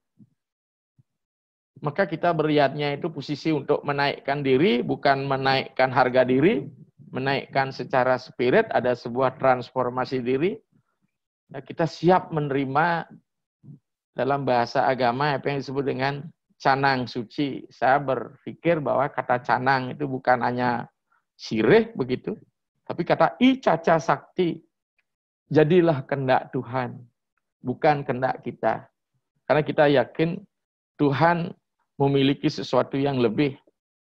Maka kita beriatnya itu posisi untuk menaikkan diri, bukan menaikkan harga diri, menaikkan secara spirit, ada sebuah transformasi diri. Nah, kita siap menerima dalam bahasa agama apa yang disebut dengan canang suci. Saya berpikir bahwa kata canang itu bukan hanya sirih begitu, tapi kata icaca sakti. Jadilah kehendak Tuhan, bukan kehendak kita. Karena kita yakin Tuhan memiliki sesuatu yang lebih.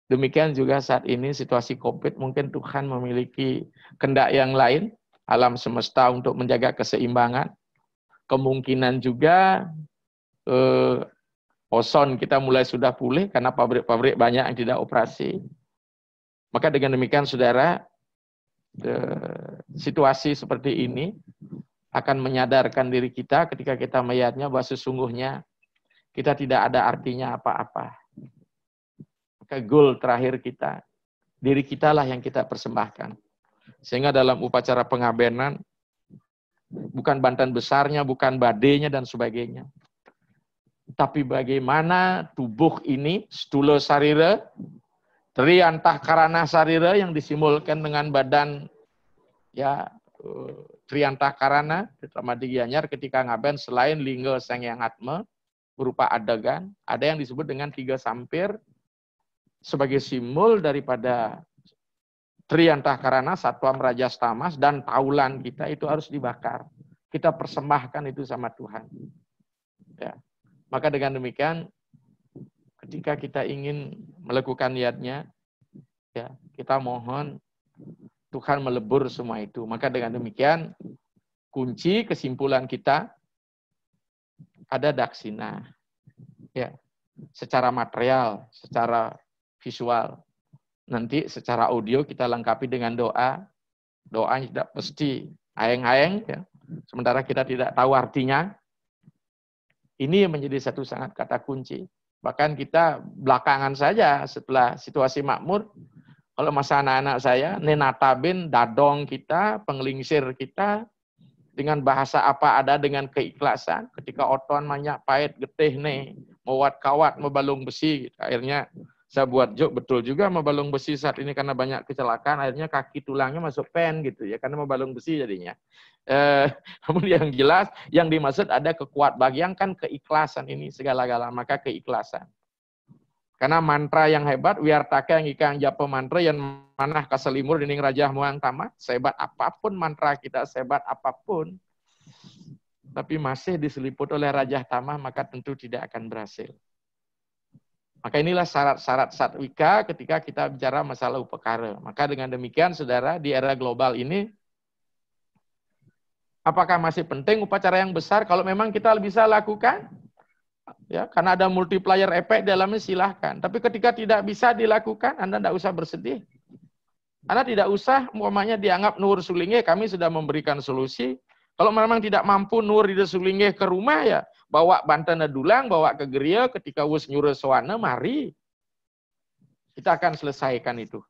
Demikian juga saat ini situasi COVID, mungkin Tuhan memiliki kehendak yang lain, alam semesta untuk menjaga keseimbangan. Kemungkinan juga ozon kita mulai sudah pulih karena pabrik-pabrik banyak yang tidak operasi. Maka dengan demikian saudara, situasi seperti ini akan menyadarkan diri kita ketika kita melihatnya bahwa sesungguhnya kita tidak ada artinya apa-apa. Maka goal terakhir kita, diri kita lah yang kita persembahkan. Sehingga dalam upacara pengabenan, bukan bantan besarnya, bukan badenya dan sebagainya. Tapi bagaimana tubuh ini, stula sarira, Triantahkarana sarira yang disimbolkan dengan badan ya Triantahkarana sama di Gianyar ketika ngaben selain lingga sang yang atma berupa adegan, ada yang disebut dengan 3 sampir sebagai simbol daripada Triantahkarana, Satwa Rajas Tamas, dan paulan kita itu harus dibakar. Kita persembahkan itu sama Tuhan. Ya. Maka dengan demikian, ketika kita ingin melakukan niatnya, ya, kita mohon Tuhan melebur semua itu. Maka dengan demikian, kunci kesimpulan kita ada daksina. Ya. Secara material, secara visual. Nanti secara audio kita lengkapi dengan doa. Doanya tidak mesti aeng-aeng, ya. Sementara kita tidak tahu artinya. Ini menjadi satu sangat kata kunci. Bahkan kita belakangan saja setelah situasi makmur, kalau masa anak-anak saya, nenatabin dadong kita, penglingsir kita, dengan bahasa apa ada dengan keikhlasan. Ketika oton banyak pahit getih nih, mewat kawat, membalung besi. Akhirnya saya buat joke, betul juga membalung besi saat ini karena banyak kecelakaan, akhirnya kaki tulangnya masuk pen gitu ya, karena membalung besi jadinya. Namun yang jelas, yang dimaksud ada kekuat bagian kan keikhlasan ini segala-gala, maka keikhlasan. Karena mantra yang hebat, wiartaka yang ikang japa mantra yang manah kaselimur dining raja muang tamat, sehebat apapun mantra kita, sehebat apapun, tapi masih diseliput oleh raja tamah, maka tentu tidak akan berhasil. Maka inilah syarat-syarat satwika ketika kita bicara masalah upakara. Maka dengan demikian, saudara, di era global ini, apakah masih penting upacara yang besar? Kalau memang kita bisa lakukan, ya, karena ada multiplier effect dalamnya silahkan. Tapi ketika tidak bisa dilakukan, Anda tidak usah bersedih. Anda tidak usah, umpamanya dianggap nur sulingnya, kami sudah memberikan solusi. Kalau memang tidak mampu nur di sulingnya ke rumah, ya bawa bantana dulang, bawa ke geria, ketika wus nyuruh sowana, mari. Kita akan selesaikan itu.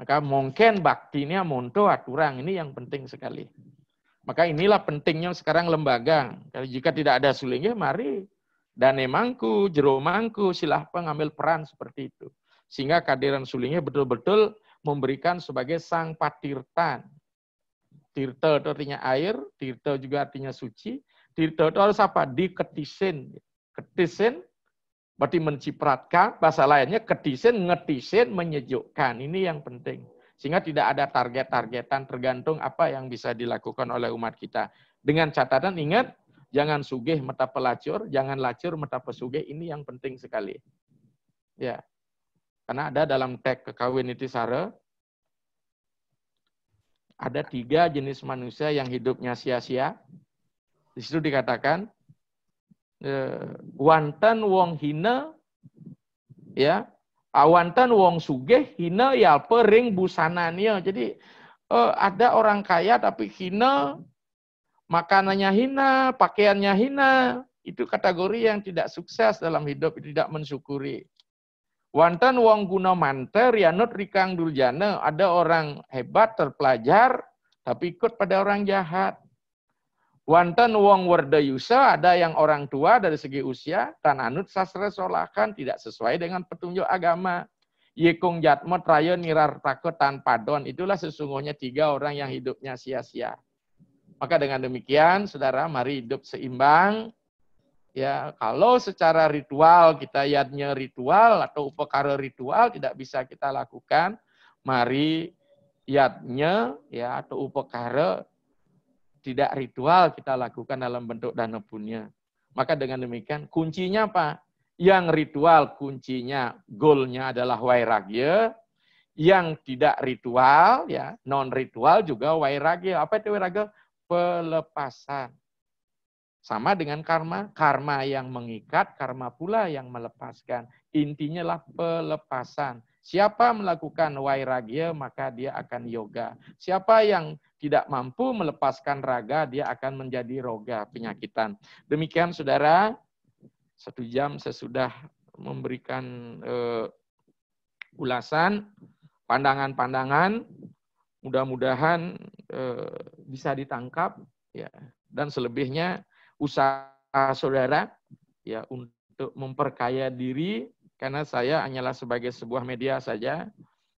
Maka mungkin baktinya monto aturang, ini yang penting sekali. Maka inilah pentingnya sekarang lembaga. Kalau jika tidak ada sulingnya, mari. Dan emangku, jeromangku, silahkan ngambil peran seperti itu. Sehingga kehadiran sulingnya betul-betul memberikan sebagai sang patirtan. Tirta itu artinya air, tirta juga artinya suci. Tirta itu harus apa? Diketisin. Ketisin berarti mencipratkan, bahasa lainnya ketisin, ngetisin, menyejukkan. Ini yang penting. Sehingga tidak ada target-targetan tergantung apa yang bisa dilakukan oleh umat kita. Dengan catatan ingat, jangan sugih mata pelacur, jangan lacur mata pesugih. Ini yang penting sekali. Ya. Karena ada dalam teks kekawin itu sara, ada 3 jenis manusia yang hidupnya sia-sia. Di situ dikatakan, wanten wong hina, ya, awanten wong sugih hina ya pering busananya. Jadi ada orang kaya tapi hina, makanannya hina, pakaiannya hina. Itu kategori yang tidak sukses dalam hidup, tidak mensyukuri. Wanten wong guna manter yanut rikang durjana. Ada orang hebat terpelajar tapi ikut pada orang jahat. Wanten wong wardayusa, ada yang orang tua dari segi usia dan anut sastra solakan tidak sesuai dengan petunjuk agama. Yekung jatmo trayo nirar takut tanpa don. Itulah sesungguhnya 3 orang yang hidupnya sia-sia. Maka dengan demikian, saudara, mari hidup seimbang. Ya, kalau secara ritual kita yadnya ritual atau upakara ritual tidak bisa kita lakukan, mari yadnya ya atau upakara tidak ritual kita lakukan dalam bentuk dana punya. Maka dengan demikian kuncinya apa? Yang ritual kuncinya, goalnya adalah wairagya. Yang tidak ritual, ya non ritual juga wairagya. Apa itu wairagya? Pelepasan. Sama dengan karma, karma yang mengikat, karma pula yang melepaskan. Intinya lah pelepasan. Siapa melakukan wairagya, maka dia akan yoga. Siapa yang tidak mampu melepaskan raga, dia akan menjadi roga, penyakitan. Demikian saudara, 1 jam sesudah memberikan ulasan, pandangan-pandangan, mudah-mudahan bisa ditangkap, ya. Dan selebihnya usaha saudara ya untuk memperkaya diri karena saya hanyalah sebagai sebuah media saja,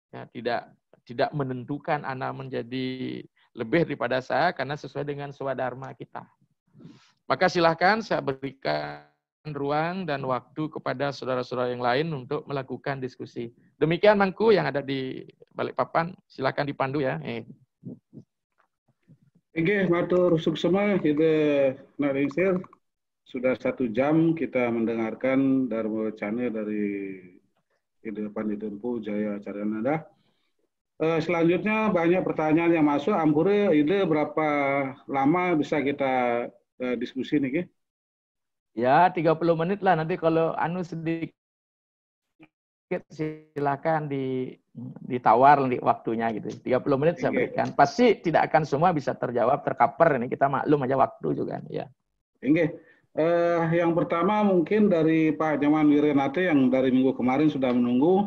ya, tidak menentukan Anda menjadi lebih daripada saya karena sesuai dengan swadharma kita. Maka silahkan saya berikan ruang dan waktu kepada saudara-saudara yang lain untuk melakukan diskusi. Demikian Mangku yang ada di Balikpapan, silahkan dipandu ya. Oke, matur suksema kita naringsir. Sudah 1 jam kita mendengarkan Dharma Wacana dari Ide Panditenpu Jaya Caryanada. Selanjutnya banyak pertanyaan yang masuk. Ampure, Ide berapa lama bisa kita diskusi nih? Ya, 30 menit lah. Nanti kalau sedikit silakan ditawar di waktunya gitu. 30 menit saya berikan. Pasti tidak akan semua bisa terjawab, tercover ini. Kita maklum aja waktu juga ya. Oke. Yang pertama mungkin dari Pak Nyoman Wirenate yang dari minggu kemarin sudah menunggu.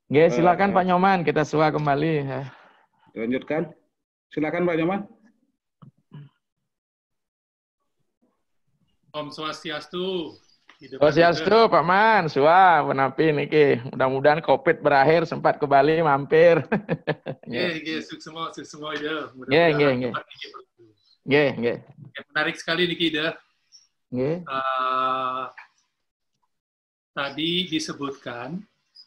Oke, silakan Pak Nyoman, kita suah kembali. Lanjutkan. Silakan Pak Nyoman. Om Swastiastu. Swastiastu Pak Man, suah menapi niki. Mudah-mudahan Covid berakhir, sempat ke Bali mampir. Nggih, sukses semua ya. Nggih. Menarik sekali niki ide. Tadi disebutkan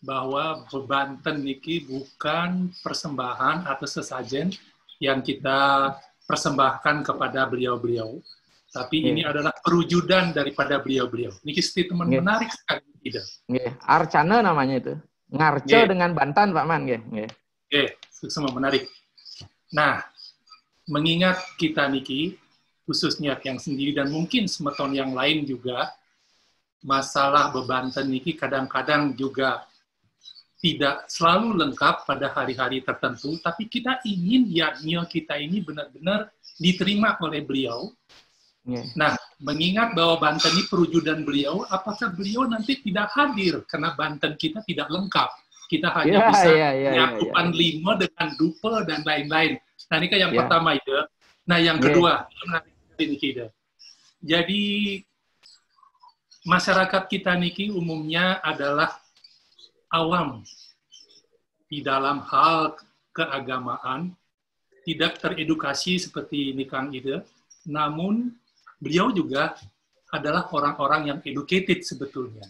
bahwa Bebanten niki bukan persembahan atau sesajen yang kita persembahkan kepada beliau-beliau, tapi ini adalah perwujudan daripada beliau-beliau. Niki statement menarik sekali ide. Arcana namanya itu. Ngarco dengan Bantan Pak Man. Semua menarik. Nah, mengingat kita niki khususnya yang sendiri dan mungkin semeton yang lain juga, masalah Bebanten niki kadang-kadang juga tidak selalu lengkap pada hari-hari tertentu, tapi kita ingin yadnya kita ini benar-benar diterima oleh beliau. Nah, mengingat bahwa Banten ini perwujudan beliau, apakah beliau nanti tidak hadir karena Banten kita tidak lengkap? Kita hanya bisa menyatukan 5 dengan dupe dan lain-lain. Nah, ini kan yang pertama itu. Nah, yang kedua, jadi masyarakat kita niki umumnya adalah awam di dalam hal keagamaan, tidak teredukasi seperti ini Kang Ide, namun beliau juga adalah orang-orang yang educated sebetulnya.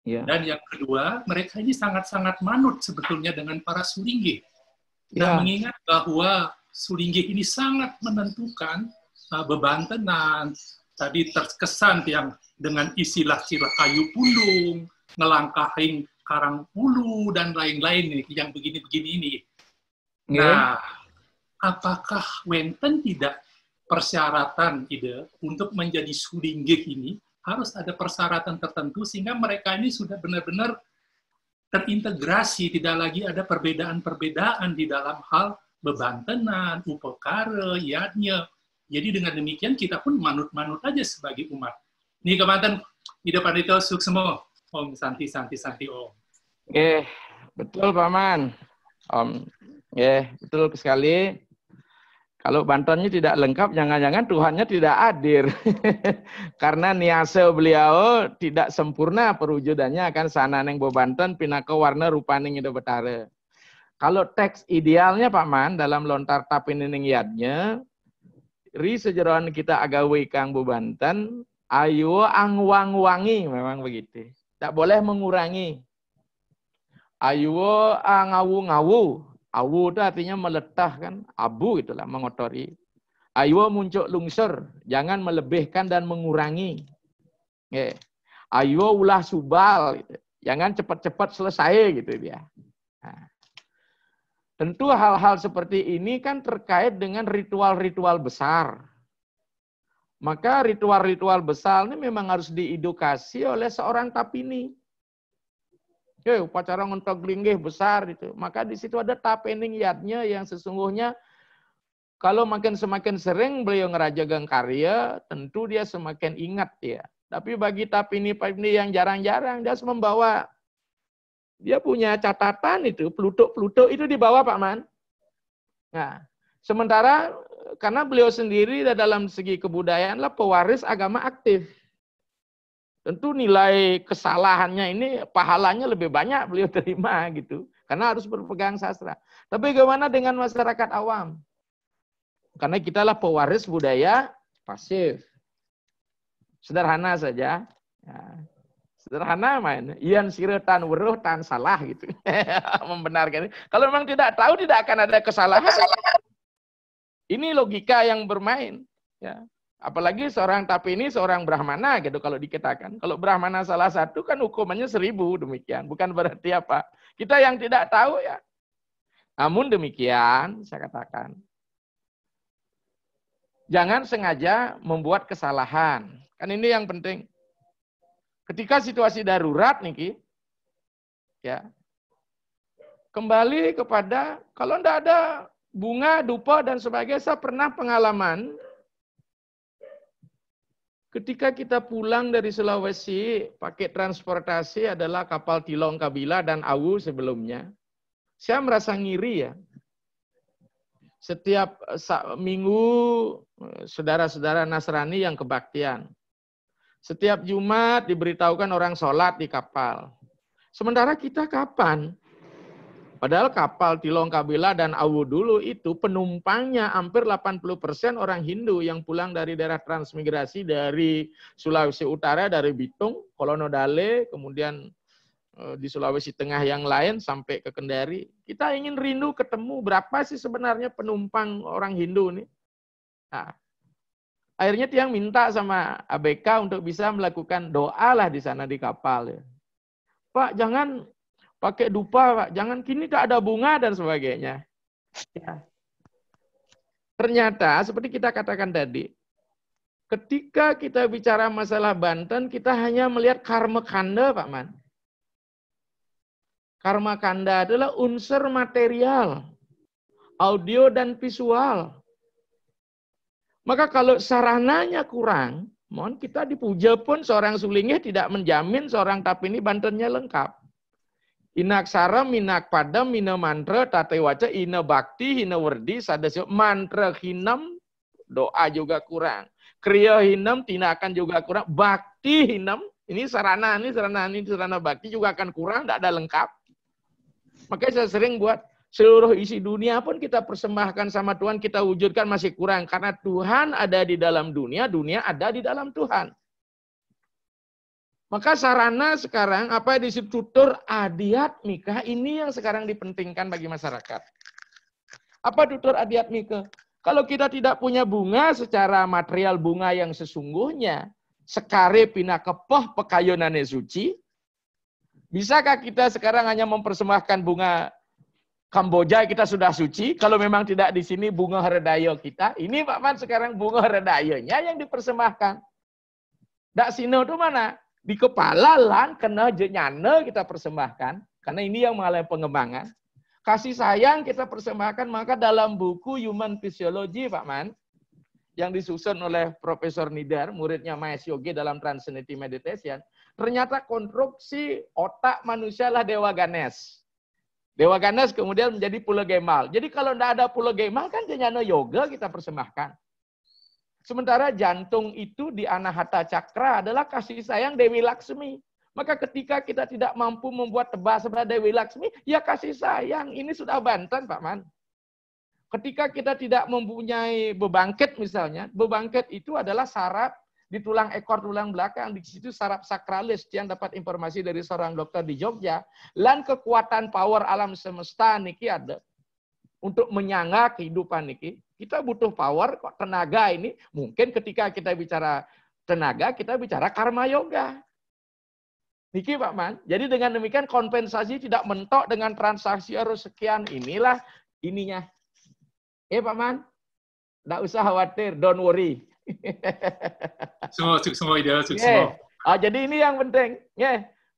Dan yang kedua, mereka ini sangat-sangat manut sebetulnya dengan para Sulinggih. Nah, mengingat bahwa Sulinggih ini sangat menentukan Bebantenan, tadi terkesan yang dengan istilah-istilah kayu pundung, ngelangkahin karang ulu, dan lain-lain yang begini-begini ini. Nah, apakah wenten tidak persyaratan ide untuk menjadi Sulinggih ini harus ada persyaratan tertentu sehingga mereka ini sudah benar-benar terintegrasi, tidak lagi ada perbedaan-perbedaan di dalam hal Bebantenan, upekara, yadnya. Jadi dengan demikian kita pun manut-manut aja sebagai umat. Ini kemantan Ida Pandita Suksemo, Om Santi Om. Betul Pak Man. Om, betul sekali. Kalau Bantennya tidak lengkap, jangan-jangan Tuhannya tidak hadir. Karena niase beliau tidak sempurna perwujudannya akan sana neng Bebanten pinaka warna rupaning Ida Betara. Kalau teks idealnya Pak Man dalam lontar tapinining yadnya, ri sejarawan kita agawe kang Bebanten, ayo angwang-wangi, memang begitu. Tak boleh mengurangi. Ayo ngawu-ngawu. Awu itu artinya meletah kan, abu itulah mengotori. Ayo muncul lungsur, jangan melebihkan dan mengurangi. Ayo ulah subal, gitu. Jangan cepat-cepat selesai gitu dia. Nah. Tentu hal-hal seperti ini kan terkait dengan ritual-ritual besar. Maka ritual-ritual besar ini memang harus diedukasi oleh seorang tapini. Upacara ngontok linggih besar itu. Maka di situ ada tapening yadnya yang sesungguhnya kalau semakin sering beliau ngerajagang karya, tentu dia semakin ingat ya. Tapi bagi tapini-tapini yang jarang-jarang, dia harus membawa. Dia punya catatan itu, plutuk-plutuk itu dibawa Pak Man. Nah, sementara karena beliau sendiri dalam segi kebudayaan lah pewaris agama aktif. tentu nilai kesalahannya ini pahalanya lebih banyak beliau terima gitu. Karena harus berpegang sastra. Tapi bagaimana dengan masyarakat awam? Karena kitalah pewaris budaya pasif. Sederhana saja. Ya. Sederhana main. Ian sire tan weruh tan salah gitu. Membenarkan. Kalau memang tidak tahu tidak akan ada kesalahan. Ini logika yang bermain. Ya. Apalagi seorang tapi ini seorang Brahmana gitu kalau dikatakan. Kalau Brahmana salah satu kan hukumannya 1000 demikian. Bukan berarti apa. Kita yang tidak tahu ya. Namun demikian saya katakan. Jangan sengaja membuat kesalahan. Kan ini yang penting. Ketika situasi darurat nih, ya, kembali kepada kalau tidak ada bunga, dupa dan sebagainya, saya pernah pengalaman ketika kita pulang dari Sulawesi, pakai transportasi adalah kapal Tilong Kabila dan Awu sebelumnya. Saya merasa ngiri ya. Setiap minggu saudara-saudara Nasrani yang kebaktian. Setiap Jumat diberitahukan orang sholat di kapal. Sementara kita kapan? Padahal kapal Tilong Kabila dan Awu dulu itu penumpangnya hampir 80% orang Hindu yang pulang dari daerah transmigrasi dari Sulawesi Utara, dari Bitung, Kolonodale, kemudian di Sulawesi Tengah yang lain sampai ke Kendari. Kita ingin rindu ketemu berapa sih sebenarnya penumpang orang Hindu ini. Nah, akhirnya tiang minta sama ABK untuk bisa melakukan doa lah di sana di kapal. Ya. Pak, jangan pakai dupa, Pak. Jangan kini tak ada bunga dan sebagainya. Ya. Ternyata seperti kita katakan tadi, ketika kita bicara masalah Banten, kita hanya melihat karma kanda, Pak Man. Karma kanda adalah unsur material, audio dan visual. Maka kalau sarananya kurang, mohon kita dipuja pun seorang sulingnya tidak menjamin seorang tapini Bantennya lengkap. Inaksara, minak padam, mina mantra, tate waca, ina bakti, hina werdi, sadasyo, mantra hinam, doa juga kurang. Kriya hinam, tinakan juga kurang. Bakti hinam, ini sarana bakti juga akan kurang, tidak ada lengkap. Makanya saya sering buat seluruh isi dunia pun kita persembahkan sama Tuhan, kita wujudkan masih kurang. Karena Tuhan ada di dalam dunia, dunia ada di dalam Tuhan. Maka sarana sekarang, apa yang disebut tutur adiatmika, ini yang sekarang dipentingkan bagi masyarakat. Apa tutur adiatmika? Kalau kita tidak punya bunga secara material bunga yang sesungguhnya, sekare pina kepoh pekayonane suci, bisakah kita sekarang hanya mempersembahkan bunga Kamboja kita sudah suci, kalau memang tidak di sini bunga Haredayo kita, ini Pak Man sekarang bunga Haredayonya yang dipersembahkan. Dak sino itu mana? Di kepala lan kena jenyana kita persembahkan, karena ini yang mengalami pengembangan. Kasih sayang kita persembahkan, maka dalam buku Human Physiology Pak Man, yang disusun oleh Profesor Nidar, muridnya Mahesh Yogi dalam Transcendental Meditation, ternyata konstruksi otak manusia lah Dewa Ganesh. Dewa Ganesh kemudian menjadi Pulau Gemal. Jadi kalau tidak ada Pulau Gemal kan jenyana yoga kita persembahkan. Sementara jantung itu di Anahata Cakra adalah kasih sayang Dewi Laksmi. Maka ketika kita tidak mampu membuat tebas sebelah Dewi Laksmi, ya kasih sayang. Ini sudah Banten Pak Man. Ketika kita tidak mempunyai bebangkit misalnya, bebangkit itu adalah saraf di tulang ekor, tulang belakang, di situ saraf sakralis yang dapat informasi dari seorang dokter di Jogja. Dan kekuatan power alam semesta niki ada untuk menyangga kehidupan niki. Kita butuh power, tenaga ini. Mungkin ketika kita bicara tenaga, kita bicara karma yoga. Niki Pak Man. Jadi dengan demikian kompensasi tidak mentok dengan transaksi harus sekian. Inilah ininya. Pak Man, tidak usah khawatir, don't worry. Semua ideal, semua. Jadi ini yang penting.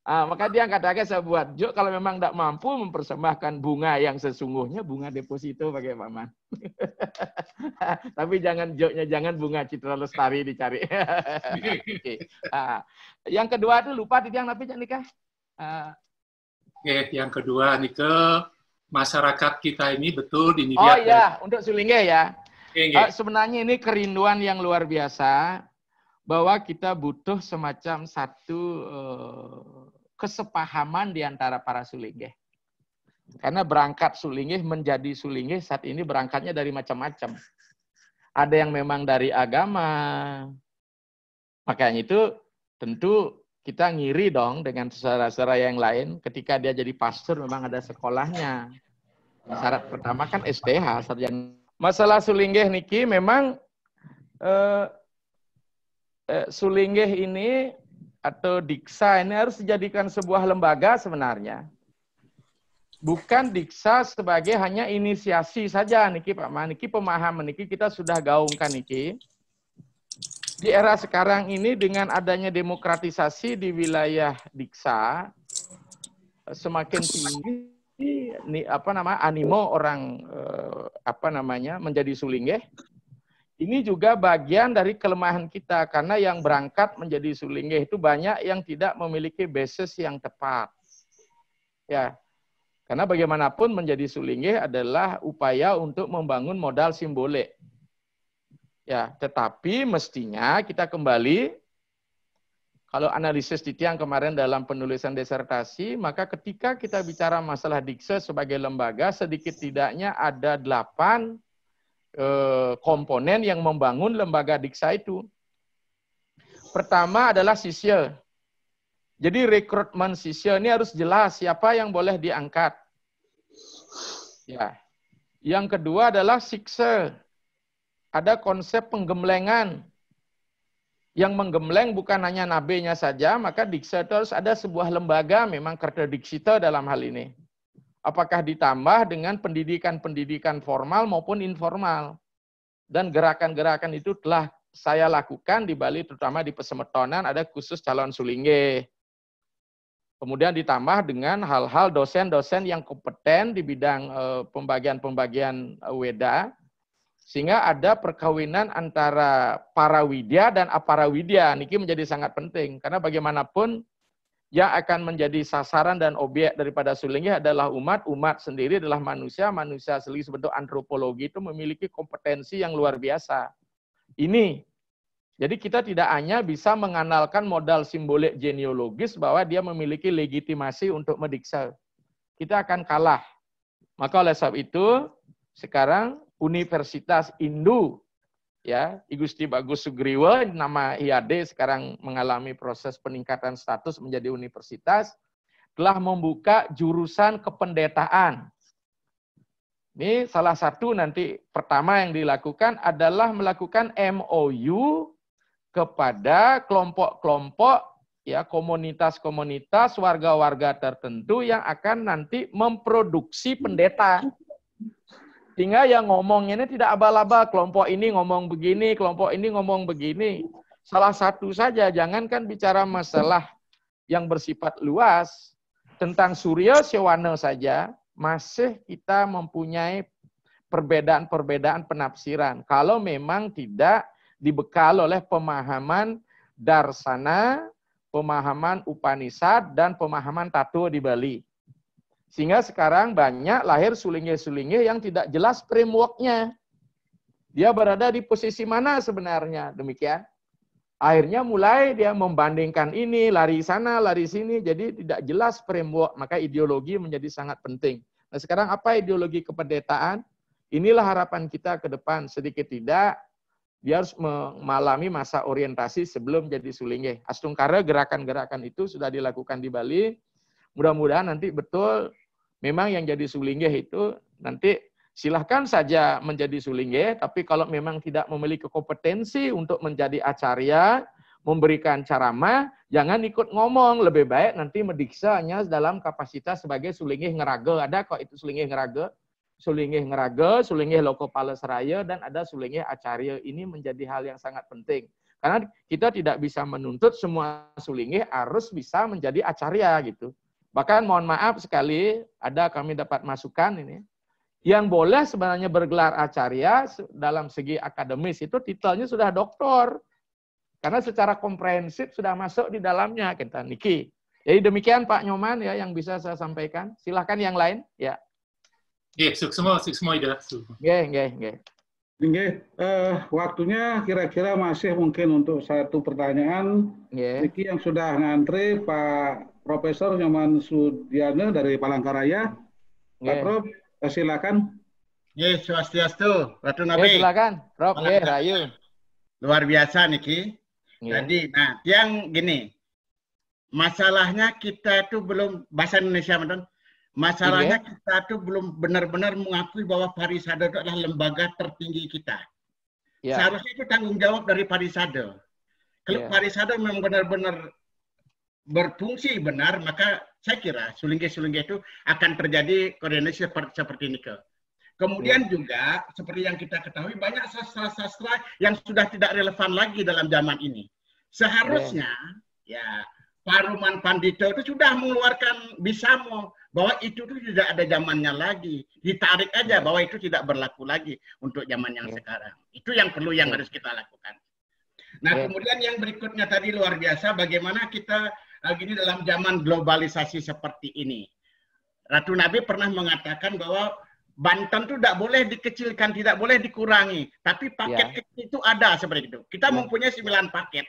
Maka dia katakan saya buat Jok kalau memang tidak mampu mempersembahkan bunga yang sesungguhnya, bunga deposito pakai Pak Man. Tapi jangan Joknya, jangan bunga Citra Lestari dicari. Yang kedua itu lupa yang napi nikah. Yang kedua nikah. Masyarakat kita ini betul di Oh iya, untuk Sulingge ya. Sebenarnya ini kerinduan yang luar biasa. bahwa kita butuh semacam satu kesepahaman di antara para sulinggih. Karena berangkat sulinggih menjadi sulinggih saat ini berangkatnya dari macam-macam. Ada yang memang dari agama. Makanya itu tentu kita ngiri dong dengan saudara-saudara yang lain. Ketika dia jadi pastor memang ada sekolahnya. Syarat pertama kan STH. Masalah sulinggih niki memang sulinggih ini atau diksa ini harus dijadikan sebuah lembaga sebenarnya. Bukan diksa sebagai hanya inisiasi saja niki Pak Man, niki pemahaman niki kita sudah gaungkan niki. Di era sekarang ini dengan adanya demokratisasi di wilayah diksa semakin tinggi animo orang menjadi sulinggih. Ini juga bagian dari kelemahan kita karena yang berangkat menjadi sulinggih itu banyak yang tidak memiliki basis yang tepat. Ya. Karena bagaimanapun menjadi sulinggih adalah upaya untuk membangun modal simbolik. Ya, tetapi mestinya kita kembali, kalau analisis Titiang kemarin dalam penulisan disertasi, maka ketika kita bicara masalah dikse sebagai lembaga, sedikit tidaknya ada 8 komponen yang membangun lembaga diksa itu. Pertama adalah sisya. Jadi rekrutmen sisya ini harus jelas siapa yang boleh diangkat. Ya. Yang kedua adalah siksa. Ada konsep penggemlengan. Yang menggemleng bukan hanya nabenya saja, maka diksa itu harus ada sebuah lembaga memang kertadiksita dalam hal ini. Apakah ditambah dengan pendidikan-pendidikan formal maupun informal. Dan gerakan-gerakan itu telah saya lakukan di Bali, terutama di Pesemetonan, ada khusus calon sulinggih. Kemudian ditambah dengan hal-hal dosen-dosen yang kompeten di bidang pembagian-pembagian weda, sehingga ada perkawinan antara parawidya dan aparawidya. Niki menjadi sangat penting, karena bagaimanapun yang akan menjadi sasaran dan objek daripada sulinggih adalah umat. Umat sendiri adalah manusia. Manusia sendiri sebentuk antropologi itu memiliki kompetensi yang luar biasa. Ini. Jadi kita tidak hanya bisa mengandalkan modal simbolik genealogis bahwa dia memiliki legitimasi untuk mendiksa. Kita akan kalah. Maka oleh sebab itu, sekarang Universitas Indu, ya, I Gusti Bagus Sugriwo, nama IAD sekarang mengalami proses peningkatan status menjadi universitas, telah membuka jurusan kependetaan. Ini salah satu nanti pertama yang dilakukan adalah melakukan MOU kepada kelompok-kelompok, ya, komunitas-komunitas, warga-warga tertentu yang akan nanti memproduksi pendeta. Sehingga yang ngomongnya ini tidak abal-abal, kelompok ini ngomong begini, kelompok ini ngomong begini. Salah satu saja, jangankan bicara masalah yang bersifat luas, tentang Surya Sewana saja, masih kita mempunyai perbedaan-perbedaan penafsiran. Kalau memang tidak dibekal oleh pemahaman darsana, pemahaman Upanishad, dan pemahaman tattwa di Bali. Sehingga sekarang banyak lahir sulinggih-sulinggih yang tidak jelas framework-nya. Dia berada di posisi mana sebenarnya, demikian. Akhirnya mulai dia membandingkan ini, lari sana, lari sini, jadi tidak jelas framework, maka ideologi menjadi sangat penting. Nah sekarang apa ideologi kependetaan? Inilah harapan kita ke depan, sedikit tidak, dia harus mengalami masa orientasi sebelum jadi sulinggih. Astungkara gerakan-gerakan itu sudah dilakukan di Bali. Mudah-mudahan nanti betul memang yang jadi sulinggih itu nanti silahkan saja menjadi sulinggih, tapi kalau memang tidak memiliki kompetensi untuk menjadi acarya, memberikan ceramah, jangan ikut ngomong. Lebih baik nanti mendiksa hanya dalam kapasitas sebagai sulinggih ngeraga. Ada kok itu sulinggih ngeraga. Sulinggih ngeraga, sulinggih loko palesraya, dan ada sulinggih acarya. Ini menjadi hal yang sangat penting. Karena kita tidak bisa menuntut semua sulinggih harus bisa menjadi acarya gitu. Bahkan mohon maaf sekali, ada kami dapat masukan ini. Yang boleh sebenarnya bergelar acarya dalam segi akademis itu titelnya sudah doktor. Karena secara komprehensif sudah masuk di dalamnya kita niki. Jadi demikian Pak Nyoman ya yang bisa saya sampaikan. Silahkan yang lain ya. Suksma ida. Nggih. Waktunya kira-kira masih mungkin untuk satu pertanyaan. Niki yang sudah ngantri Pak Profesor Nyoman Sudiana dari Palangkaraya. Pak Prof, silakan. Swastiastu, Ratu Nabi. Silakan, Prof. Rayu. Luar biasa Niki. Jadi, nah, yang gini, masalahnya kita itu belum bahasa Indonesia, betul? Masalahnya kita tuh belum benar-benar mengakui bahwa Parisade itu adalah lembaga tertinggi kita. Seharusnya itu tanggung jawab dari Parisade. Kalau Parisade memang benar-benar berfungsi benar, maka saya kira sulingge-sulingge itu akan terjadi koordinasi seperti ini. Kemudian juga seperti yang kita ketahui banyak sastra-sastra yang sudah tidak relevan lagi dalam zaman ini. Seharusnya Paruman Pandito itu sudah mengeluarkan Bisamo bahwa itu tuh tidak ada zamannya lagi. Ditarik aja bahwa itu tidak berlaku lagi untuk zaman yang sekarang. Itu yang perlu yang harus kita lakukan. Nah, kemudian yang berikutnya tadi luar biasa bagaimana kita gini dalam zaman globalisasi seperti ini. Ratu Nabi pernah mengatakan bahwa Banten itu tidak boleh dikecilkan, tidak boleh dikurangi. Tapi paket kecil itu ada seperti itu. Kita mempunyai 9 paket.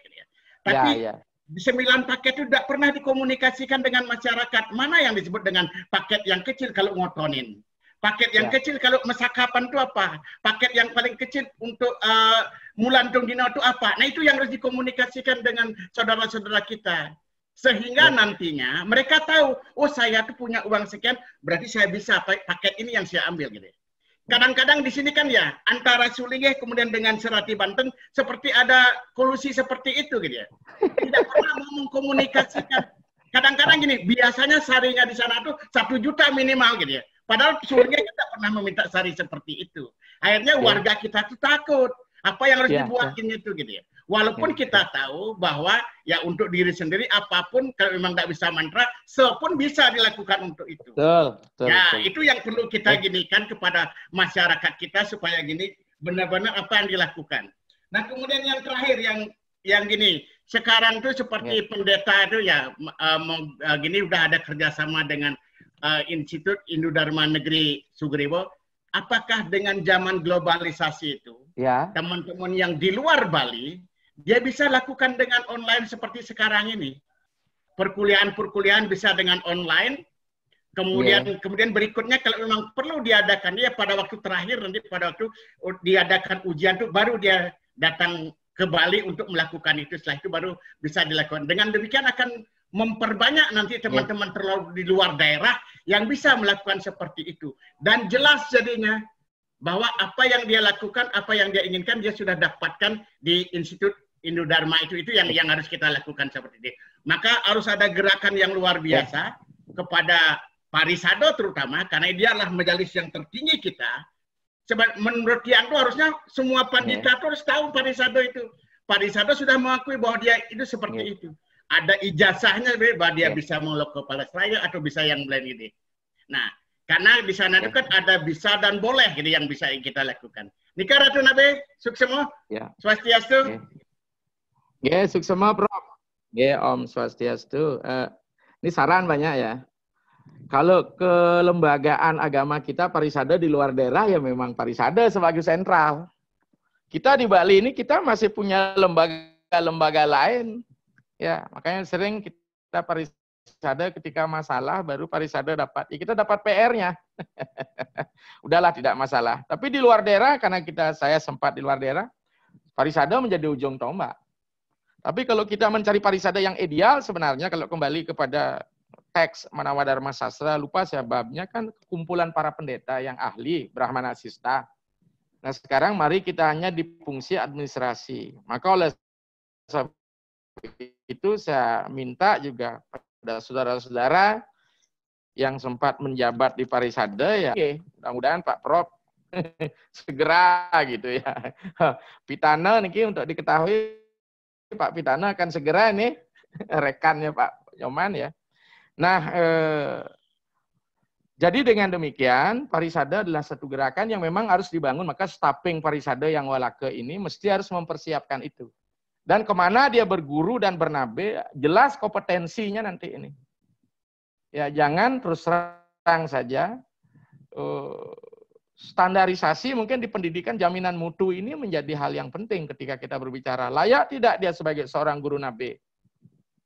Tapi 9 paket itu tidak pernah dikomunikasikan dengan masyarakat. Mana yang disebut dengan paket yang kecil kalau ngotonin? Paket yang kecil kalau mesakapan itu apa? Paket yang paling kecil untuk mulantung dino itu apa? Nah itu yang harus dikomunikasikan dengan saudara-saudara kita. Sehingga nantinya mereka tahu, oh saya tuh punya uang sekian, berarti saya bisa paket ini yang saya ambil gitu. Kadang-kadang di sini kan ya antara Sulingeh kemudian dengan Serati Banten seperti ada kolusi seperti itu gitu ya. Tidak pernah mau mengkomunikasikan. Kadang-kadang gini, biasanya sarinya di sana tuh 1 juta minimal gitu ya. Padahal Sulingeh kita pernah meminta sari seperti itu. Akhirnya warga kita tuh takut. Apa yang harus dibuatin itu gitu ya. Walaupun kita tahu bahwa ya untuk diri sendiri apapun kalau memang tidak bisa mantra, sepun bisa dilakukan untuk itu. Betul. Itu yang perlu kita ginikan kepada masyarakat kita supaya gini benar-benar apa yang dilakukan. Nah kemudian yang terakhir yang gini, sekarang tuh seperti pendeta itu ya gini udah ada kerjasama dengan Institut Hindu Dharma Negeri Sugriwo. Apakah dengan zaman globalisasi itu teman-teman yang di luar Bali dia bisa lakukan dengan online seperti sekarang ini. Perkuliahan bisa dengan online. Kemudian berikutnya kalau memang perlu diadakan dia pada waktu terakhir nanti pada waktu diadakan ujian itu baru dia datang ke Bali untuk melakukan itu. Setelah itu baru bisa dilakukan. Dengan demikian akan memperbanyak nanti teman-teman di luar daerah yang bisa melakukan seperti itu. Dan jelas jadinya bahwa apa yang dia lakukan, apa yang dia inginkan dia sudah dapatkan di Institut Hindu Dharma itu yang harus kita lakukan seperti itu. Maka harus ada gerakan yang luar biasa kepada Parisade terutama karena dia adalah majelis yang tertinggi kita. Sebab menurut yang itu harusnya semua pandita itu harus tahu Parisade itu. Parisade sudah mengakui bahwa dia itu seperti itu. Ada ijazahnya bahwa dia bisa melok ke Palestina atau bisa yang lain ini. Nah, karena di sana itu kan ada bisa dan boleh gitu yang bisa kita lakukan. Nika Ratu Nabi, suksemo. Swastiastu. Suksema Prof. Om Swastiastu. Ini saran banyak ya. Kalau kelembagaan agama kita Parisade di luar daerah ya memang Parisade sebagai sentral. Kita di Bali ini kita masih punya lembaga-lembaga lain. Ya, makanya sering kita Parisade ketika masalah baru Parisade dapat. Ya kita dapat PR-nya. Udahlah tidak masalah. Tapi di luar daerah karena saya sempat di luar daerah, Parisade menjadi ujung tombak. Tapi kalau kita mencari Parisade yang ideal sebenarnya kalau kembali kepada teks Manawa Dharma Sastra, lupa saya babnya kan kumpulan para pendeta yang ahli Brahmana Sista. Nah sekarang mari kita hanya di fungsi administrasi. Maka oleh sebab itu saya minta juga pada saudara-saudara yang sempat menjabat di Parisade ya, mudah-mudahan Pak Prof segera gitu ya. Pitana niki untuk diketahui Pak Pitana akan segera nih rekannya Pak Nyoman ya. Nah, jadi dengan demikian Parisade adalah satu gerakan yang memang harus dibangun. Maka staffing Parisade yang walake ini mesti harus mempersiapkan itu. Dan kemana dia berguru dan bernabe, jelas kompetensinya nanti ini. Ya jangan terus terang saja standarisasi mungkin di pendidikan jaminan mutu ini menjadi hal yang penting ketika kita berbicara. Layak tidak dia sebagai seorang guru nabi.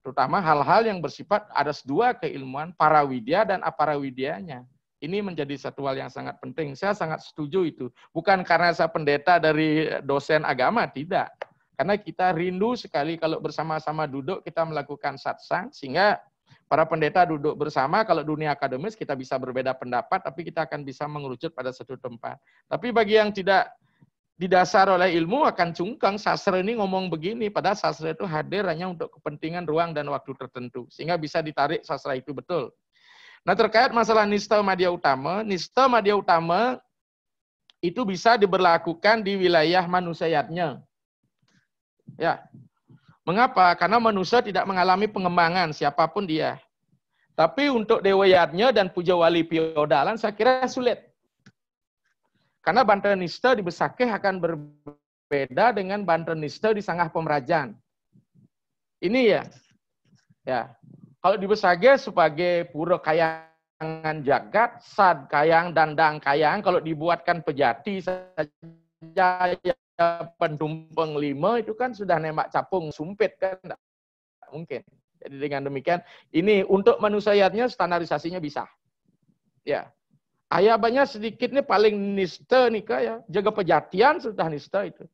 Terutama hal-hal yang bersifat ada dua keilmuan, parawidya dan aparawidyanya. Ini menjadi satu hal yang sangat penting. Saya sangat setuju itu. Bukan karena saya pendeta dari dosen agama, tidak. Karena kita rindu sekali kalau bersama-sama duduk kita melakukan satsang, sehingga para pendeta duduk bersama, kalau dunia akademis kita bisa berbeda pendapat, tapi kita akan bisa mengerucut pada satu tempat. Tapi bagi yang tidak didasar oleh ilmu akan cungkang, sastra ini ngomong begini, padahal sastra itu hadir hanya untuk kepentingan ruang dan waktu tertentu, sehingga bisa ditarik sastra itu betul. Nah, terkait masalah nista madya utama itu bisa diberlakukan di wilayah manusiatnya. Ya. Mengapa? Karena manusia tidak mengalami pengembangan siapapun dia. Tapi untuk dewayatnya dan puja wali piodalan saya kira sulit. Karena Bantenista di Besakeh akan berbeda dengan Bantenista di Sangah Pemerajan. Ini ya. Ya. Kalau di Besakeh sebagai pura kayangan jagat, sad kayang, dandang kayang, kalau dibuatkan pejati saja pendumpeng 5 itu kan sudah nembak capung sumpit kan, tidak mungkin. Jadi dengan demikian ini untuk manusiatnya standarisasinya bisa. Ya, ayah banyak sedikit nih paling nista nih ya, jaga pejatian sudah nista itu.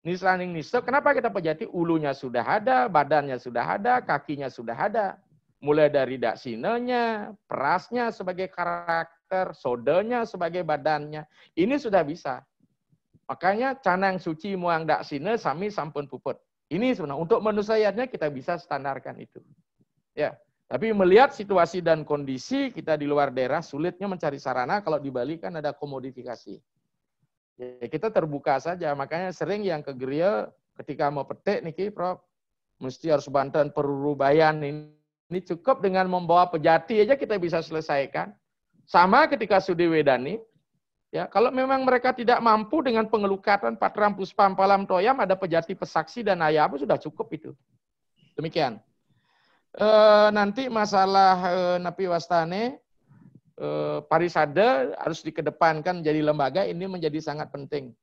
Nista. Kenapa kita pejati? Ulunya sudah ada, badannya sudah ada, kakinya sudah ada. Mulai dari daksinanya, perasnya sebagai karakter, sodanya sebagai badannya. Ini sudah bisa. Makanya canang suci muang dak sine sami sampun puput. Ini sebenarnya untuk manusianya kita bisa standarkan itu. Ya, tapi melihat situasi dan kondisi kita di luar daerah sulitnya mencari sarana. Kalau di Bali kan ada komodifikasi. Ya, kita terbuka saja. Makanya sering yang ke gereja ketika mau petik niki Prof, mesti harus bantuan perubayan ini cukup dengan membawa pejati aja kita bisa selesaikan. Sama ketika Sudi Wedani. Ya, kalau memang mereka tidak mampu dengan pengelukatan Patram Puspam Palam Toyam, ada pejati pesaksi dan ayabu sudah cukup itu. Demikian. Nanti masalah Napi Wastane, Parisada harus dikedepankan jadi lembaga, ini menjadi sangat penting.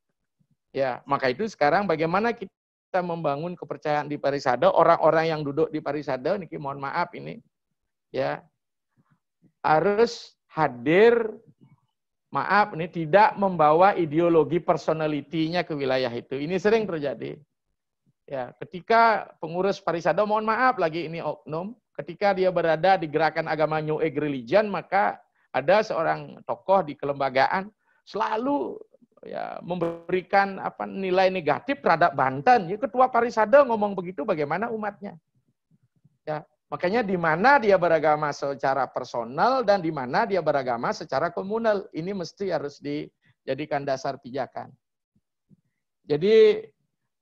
Ya, maka itu sekarang bagaimana kita membangun kepercayaan di Parisada, orang-orang yang duduk di Parisada, niki mohon maaf ini, ya harus hadir. Maaf, ini tidak membawa ideologi personalitinya ke wilayah itu. Ini sering terjadi. Ya, ketika pengurus Parisada, mohon maaf lagi ini oknum, ketika dia berada di gerakan agama New Age Religion, maka ada seorang tokoh di kelembagaan selalu ya memberikan nilai negatif terhadap Banten. Ya, ketua Parisada ngomong begitu, bagaimana umatnya? Ya. Makanya di mana dia beragama secara personal dan di mana dia beragama secara komunal. Ini mesti harus dijadikan dasar pijakan. Jadi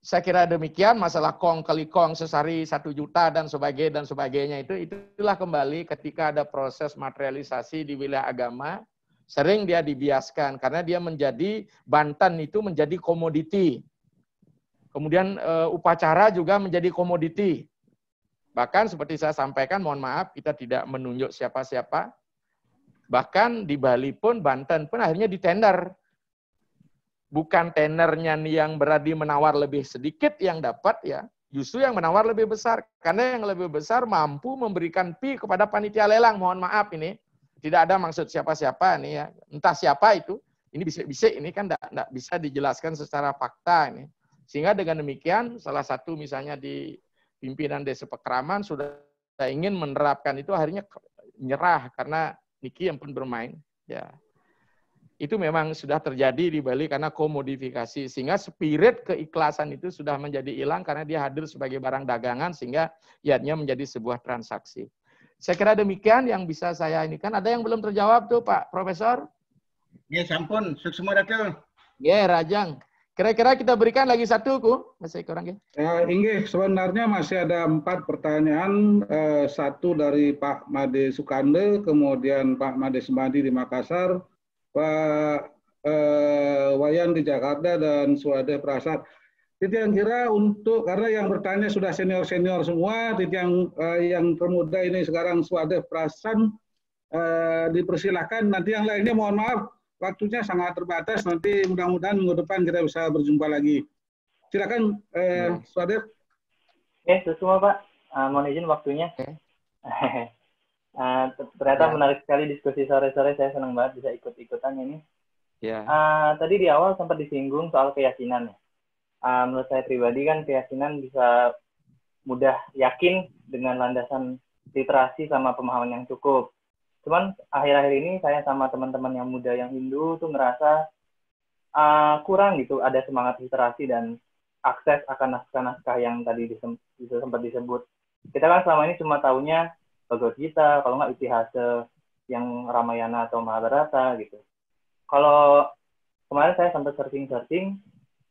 saya kira demikian masalah kong kali kong sesari 1 juta dan sebagainya itulah kembali ketika ada proses materialisasi di wilayah agama, sering dia dibiaskan karena dia menjadi Banten itu menjadi komoditi. Kemudian upacara juga menjadi komoditi. Bahkan seperti saya sampaikan, mohon maaf, kita tidak menunjuk siapa-siapa. Bahkan di Bali pun, Banten pun akhirnya ditender. Bukan tenernya yang berarti menawar lebih sedikit yang dapat, ya justru yang menawar lebih besar. Karena yang lebih besar mampu memberikan fee kepada panitia lelang. Mohon maaf ini, tidak ada maksud siapa-siapa nih ya. Entah siapa itu, ini bisik-bisik ini kan tidak bisa dijelaskan secara fakta ini. Sehingga dengan demikian, salah satu misalnya di pimpinan Desa Pekraman sudah ingin menerapkan itu, akhirnya nyerah karena niki yang pun bermain. Ya, itu memang sudah terjadi di Bali karena komodifikasi, sehingga spirit keikhlasan itu sudah menjadi hilang karena dia hadir sebagai barang dagangan sehingga ianya menjadi sebuah transaksi. Saya kira demikian yang bisa saya ini kan. Ada yang belum terjawab tuh Pak Profesor? Ya, sampun, suksema Datul. Ya, Rajang. Kira-kira kita berikan lagi satu, masih kurang ya? Inggih, sebenarnya masih ada 4 pertanyaan. Satu dari Pak Made Sukande, kemudian Pak Made Semadi di Makassar, Pak Wayan di Jakarta, dan Suade Prasad. Titik yang kira untuk, karena yang bertanya sudah senior-senior semua, titik yang termuda ini sekarang Suade Prasad, dipersilahkan. Nanti yang lainnya mohon maaf, waktunya sangat terbatas. Nanti mudah-mudahan minggu depan kita bisa berjumpa lagi. Silakan, Swadir. Semua Pak. Mohon izin waktunya. Ternyata menarik sekali diskusi sore-sore. Saya senang banget bisa ikut-ikutan ini. Tadi di awal sempat disinggung soal keyakinan. Menurut saya pribadi kan keyakinan bisa mudah yakin dengan landasan literasi sama pemahaman yang cukup. Cuman akhir-akhir ini saya sama teman-teman yang muda yang Hindu tuh ngerasa kurang gitu, ada semangat literasi dan akses akan naskah-naskah yang tadi sempat disebut. Kita kan selama ini cuma taunya Bhagavad Gita, kalau nggak Itihasa yang Ramayana atau Mahabharata gitu. Kalau kemarin saya sempat searching,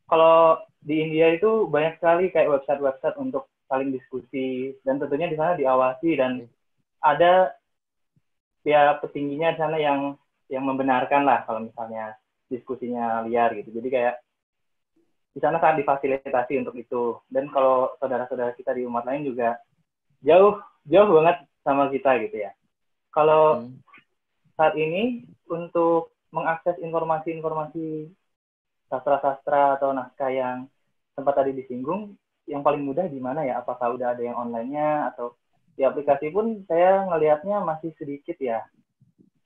kalau di India itu banyak sekali kayak website-website untuk saling diskusi, dan tentunya di sana diawasi, dan ada ya petingginya di sana yang membenarkan lah kalau misalnya diskusinya liar gitu. Jadi kayak di sana sangat difasilitasi untuk itu. Dan kalau saudara-saudara kita di umat lain juga jauh banget sama kita gitu ya. Kalau saat ini untuk mengakses informasi-informasi sastra-sastra atau naskah yang sempat tadi disinggung, yang paling mudah di mana ya? Apakah udah ada yang online-nya atau di aplikasi pun saya ngelihatnya masih sedikit ya.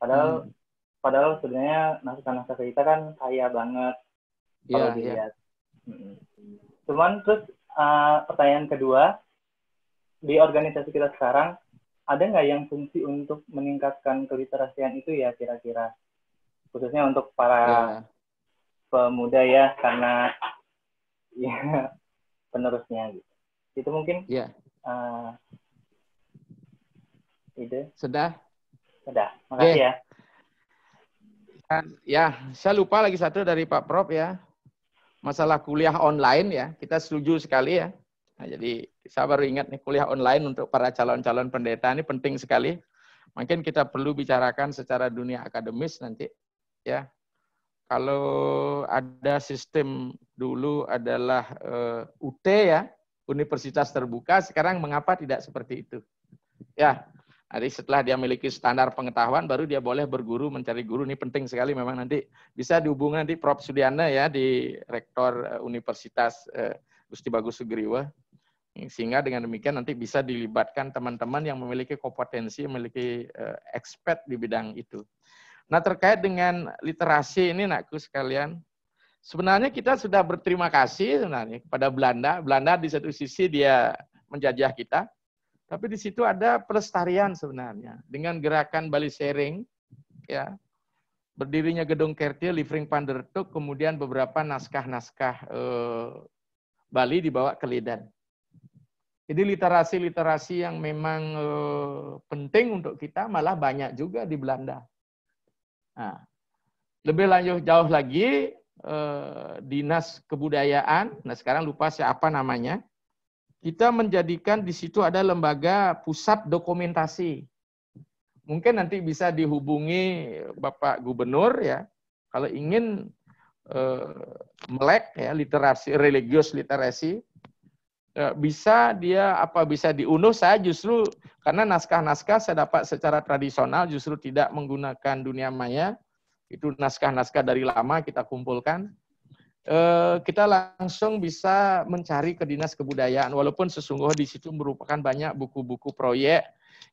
Padahal sebenarnya naskah-naskah kita kan kaya banget kalau dilihat. Cuman terus pertanyaan kedua, di organisasi kita sekarang ada nggak yang fungsi untuk meningkatkan keliterasian itu ya kira-kira? Khususnya untuk para pemuda ya, karena ya penerusnya gitu. Itu mungkin ide. Sudah. Makasih ya. Ya, saya lupa lagi satu dari Pak Prof ya. Masalah kuliah online ya, kita setuju sekali ya. Nah, jadi saya baru ingat nih, kuliah online untuk para calon-calon pendeta ini penting sekali. Mungkin kita perlu bicarakan secara dunia akademis nanti ya. Kalau ada sistem dulu adalah UT ya, Universitas Terbuka, sekarang mengapa tidak seperti itu? Ya, jadi setelah dia memiliki standar pengetahuan, baru dia boleh berguru, mencari guru. Ini penting sekali memang, nanti bisa dihubungkan nanti Prof. Sudiana ya, di Rektor Universitas Gusti Bagus Sugriwa. Sehingga dengan demikian nanti bisa dilibatkan teman-teman yang memiliki kompetensi, memiliki expert di bidang itu. Nah, terkait dengan literasi ini, nakku sekalian, sebenarnya kita sudah berterima kasih sebenarnya kepada Belanda. Belanda di satu sisi dia menjajah kita, tapi di situ ada pelestarian sebenarnya dengan gerakan Bali Sharing, ya, berdirinya Gedung Kertie, Livering Pandertuk, kemudian beberapa naskah-naskah Bali dibawa ke Lidan. Jadi literasi-literasi yang memang penting untuk kita malah banyak juga di Belanda. Nah, lebih lanjut jauh lagi, Dinas Kebudayaan, nah sekarang lupa siapa namanya, kita menjadikan di situ ada lembaga pusat dokumentasi. Mungkin nanti bisa dihubungi Bapak Gubernur ya, kalau ingin melek ya literasi, religious literasi, bisa diunduh. Saya justru karena naskah-naskah saya dapat secara tradisional justru tidak menggunakan dunia maya, itu naskah-naskah dari lama kita kumpulkan. Kita langsung bisa mencari ke Dinas Kebudayaan, walaupun sesungguhnya di situ merupakan banyak buku-buku proyek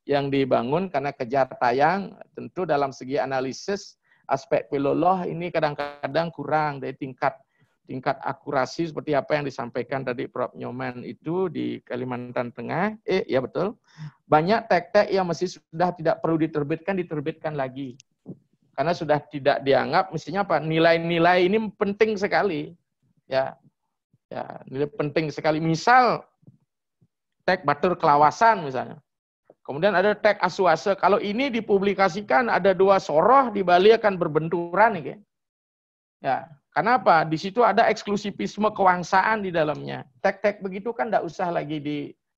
yang dibangun karena kejar tayang. Tentu dalam segi analisis aspek filoloh ini kadang-kadang kurang dari tingkat akurasi seperti apa yang disampaikan tadi Prof. Nyoman itu di Kalimantan Tengah. Ya betul. Banyak teks-teks yang masih sudah tidak perlu diterbitkan lagi. Karena sudah tidak dianggap, mestinya apa? Nilai-nilai ini penting sekali. Ya, nilai penting sekali. Misal teks Batur Kelawasan misalnya. Kemudian ada teks Asuase. Kalau ini dipublikasikan ada dua soroh di Bali akan berbenturan nih. Ya, karena apa? Di situ ada eksklusivisme kewangsaan di dalamnya. Teks-teks begitu kan tidak usah lagi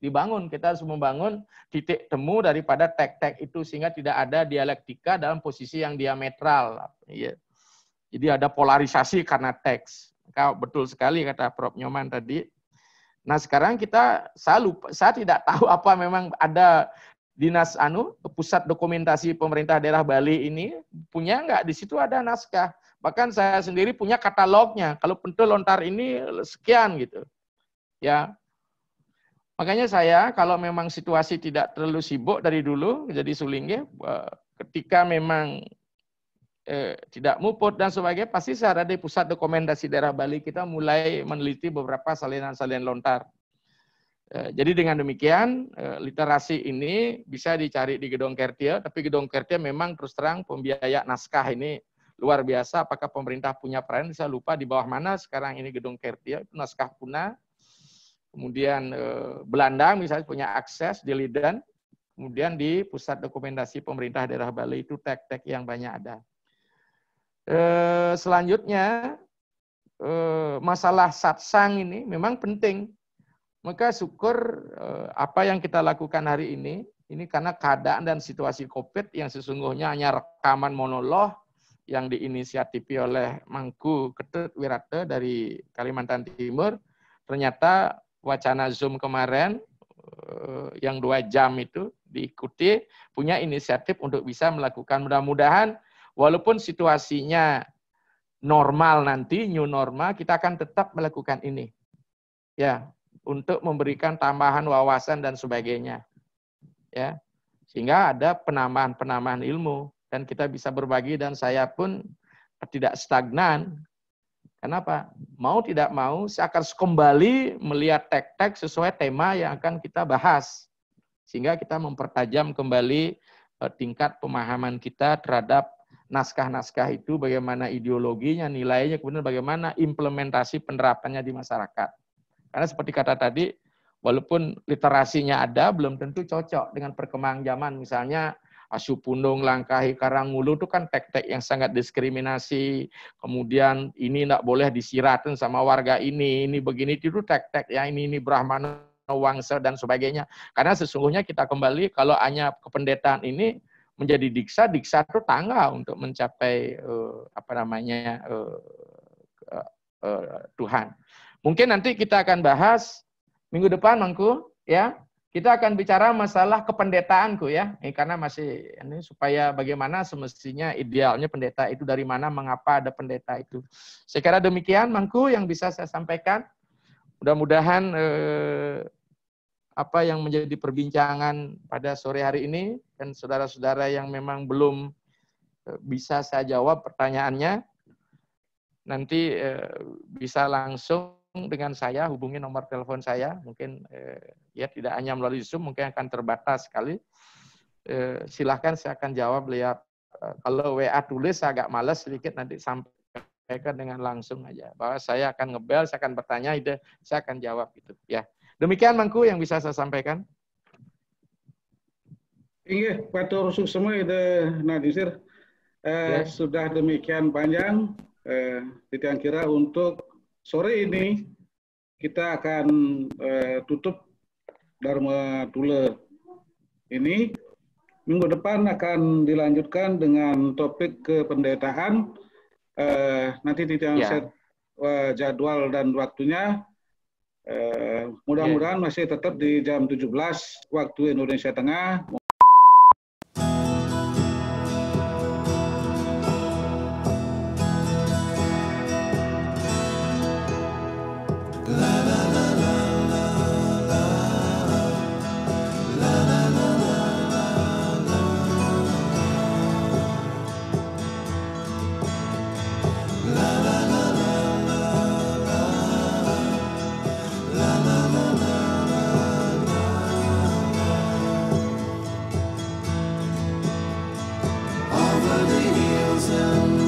dibangun. Kita harus membangun titik temu daripada teks-teks itu sehingga tidak ada dialektika dalam posisi yang diametral. Ya. Jadi ada polarisasi karena teks. Betul sekali kata Prof. Nyoman tadi. Nah sekarang saya tidak tahu apa memang ada Dinas Pusat Dokumentasi Pemerintah Daerah Bali ini punya nggak? Di situ ada naskah. Bahkan saya sendiri punya katalognya. Kalau pentul lontar ini sekian gitu. Ya. Makanya saya kalau memang situasi tidak terlalu sibuk dari dulu jadi sulingnya, ketika memang tidak muput dan sebagainya, pasti saya ada di Pusat Dokumentasi Daerah Bali kita mulai meneliti beberapa salinan-salinan lontar. Jadi dengan demikian literasi ini bisa dicari di Gedong Kertia, tapi Gedong Kertia memang terus terang pembiaya naskah ini luar biasa. Apakah pemerintah punya peran? Saya lupa di bawah mana sekarang ini Gedong Kertia, itu naskah punah. Kemudian Belanda misalnya punya akses di Leiden, kemudian di Pusat Dokumentasi Pemerintah Daerah Bali itu tek-tek yang banyak ada. Selanjutnya masalah satsang ini memang penting. Maka syukur apa yang kita lakukan hari ini karena keadaan dan situasi COVID yang sesungguhnya hanya rekaman monolog yang diinisiatifi oleh Mangku Ketut Wirata dari Kalimantan Timur. Ternyata wacana Zoom kemarin yang 2 jam itu diikuti, punya inisiatif untuk bisa melakukan, mudah-mudahan walaupun situasinya normal nanti, new normal, kita akan tetap melakukan ini. Ya, untuk memberikan tambahan wawasan dan sebagainya. Ya. Sehingga ada penambahan ilmu dan kita bisa berbagi, dan saya pun tidak stagnan. Kenapa? Mau tidak mau saya akan kembali melihat tek-tek sesuai tema yang akan kita bahas. Sehingga kita mempertajam kembali tingkat pemahaman kita terhadap naskah-naskah itu, bagaimana ideologinya, nilainya, kemudian bagaimana implementasi penerapannya di masyarakat. Karena seperti kata tadi, walaupun literasinya ada, belum tentu cocok dengan perkembangan zaman. Misalnya, Asu Pundung, Langkahi, Karangulu itu kan tek-tek yang sangat diskriminasi. Kemudian ini tidak boleh disiratin sama warga ini begini, itu tek-tek ya, ini Brahmana, Wangsa, dan sebagainya. Karena sesungguhnya kita kembali, kalau hanya kependetaan ini menjadi diksa itu tangga untuk mencapai Tuhan. Mungkin nanti kita akan bahas minggu depan, Mangku, ya. Kita akan bicara masalah kependetaanku ya. Karena masih ini supaya bagaimana semestinya idealnya pendeta itu dari mana, mengapa ada pendeta itu. Saya kira demikian, Mangku, yang bisa saya sampaikan. Mudah-mudahan apa yang menjadi perbincangan pada sore hari ini, dan saudara-saudara yang memang belum bisa saya jawab pertanyaannya, nanti bisa langsung dengan saya, hubungi nomor telepon saya, mungkin ya tidak hanya melalui Zoom, mungkin akan terbatas sekali. Silahkan saya akan jawab lihat. Kalau WA tulis saya agak malas sedikit, nanti sampaikan dengan langsung aja. Bahwa saya akan ngebel, saya akan bertanya, saya akan jawab gitu. Ya, demikian Mangku yang bisa saya sampaikan. Iya, Patur Suksema itu Nadisir. Sudah demikian panjang. Kita kira untuk sore ini kita akan tutup Dharma Tula ini. Minggu depan akan dilanjutkan dengan topik kependetaan. Nanti tidak set jadwal dan waktunya. Mudah-mudahan masih tetap di jam 17 waktu Indonesia Tengah. Over the hills and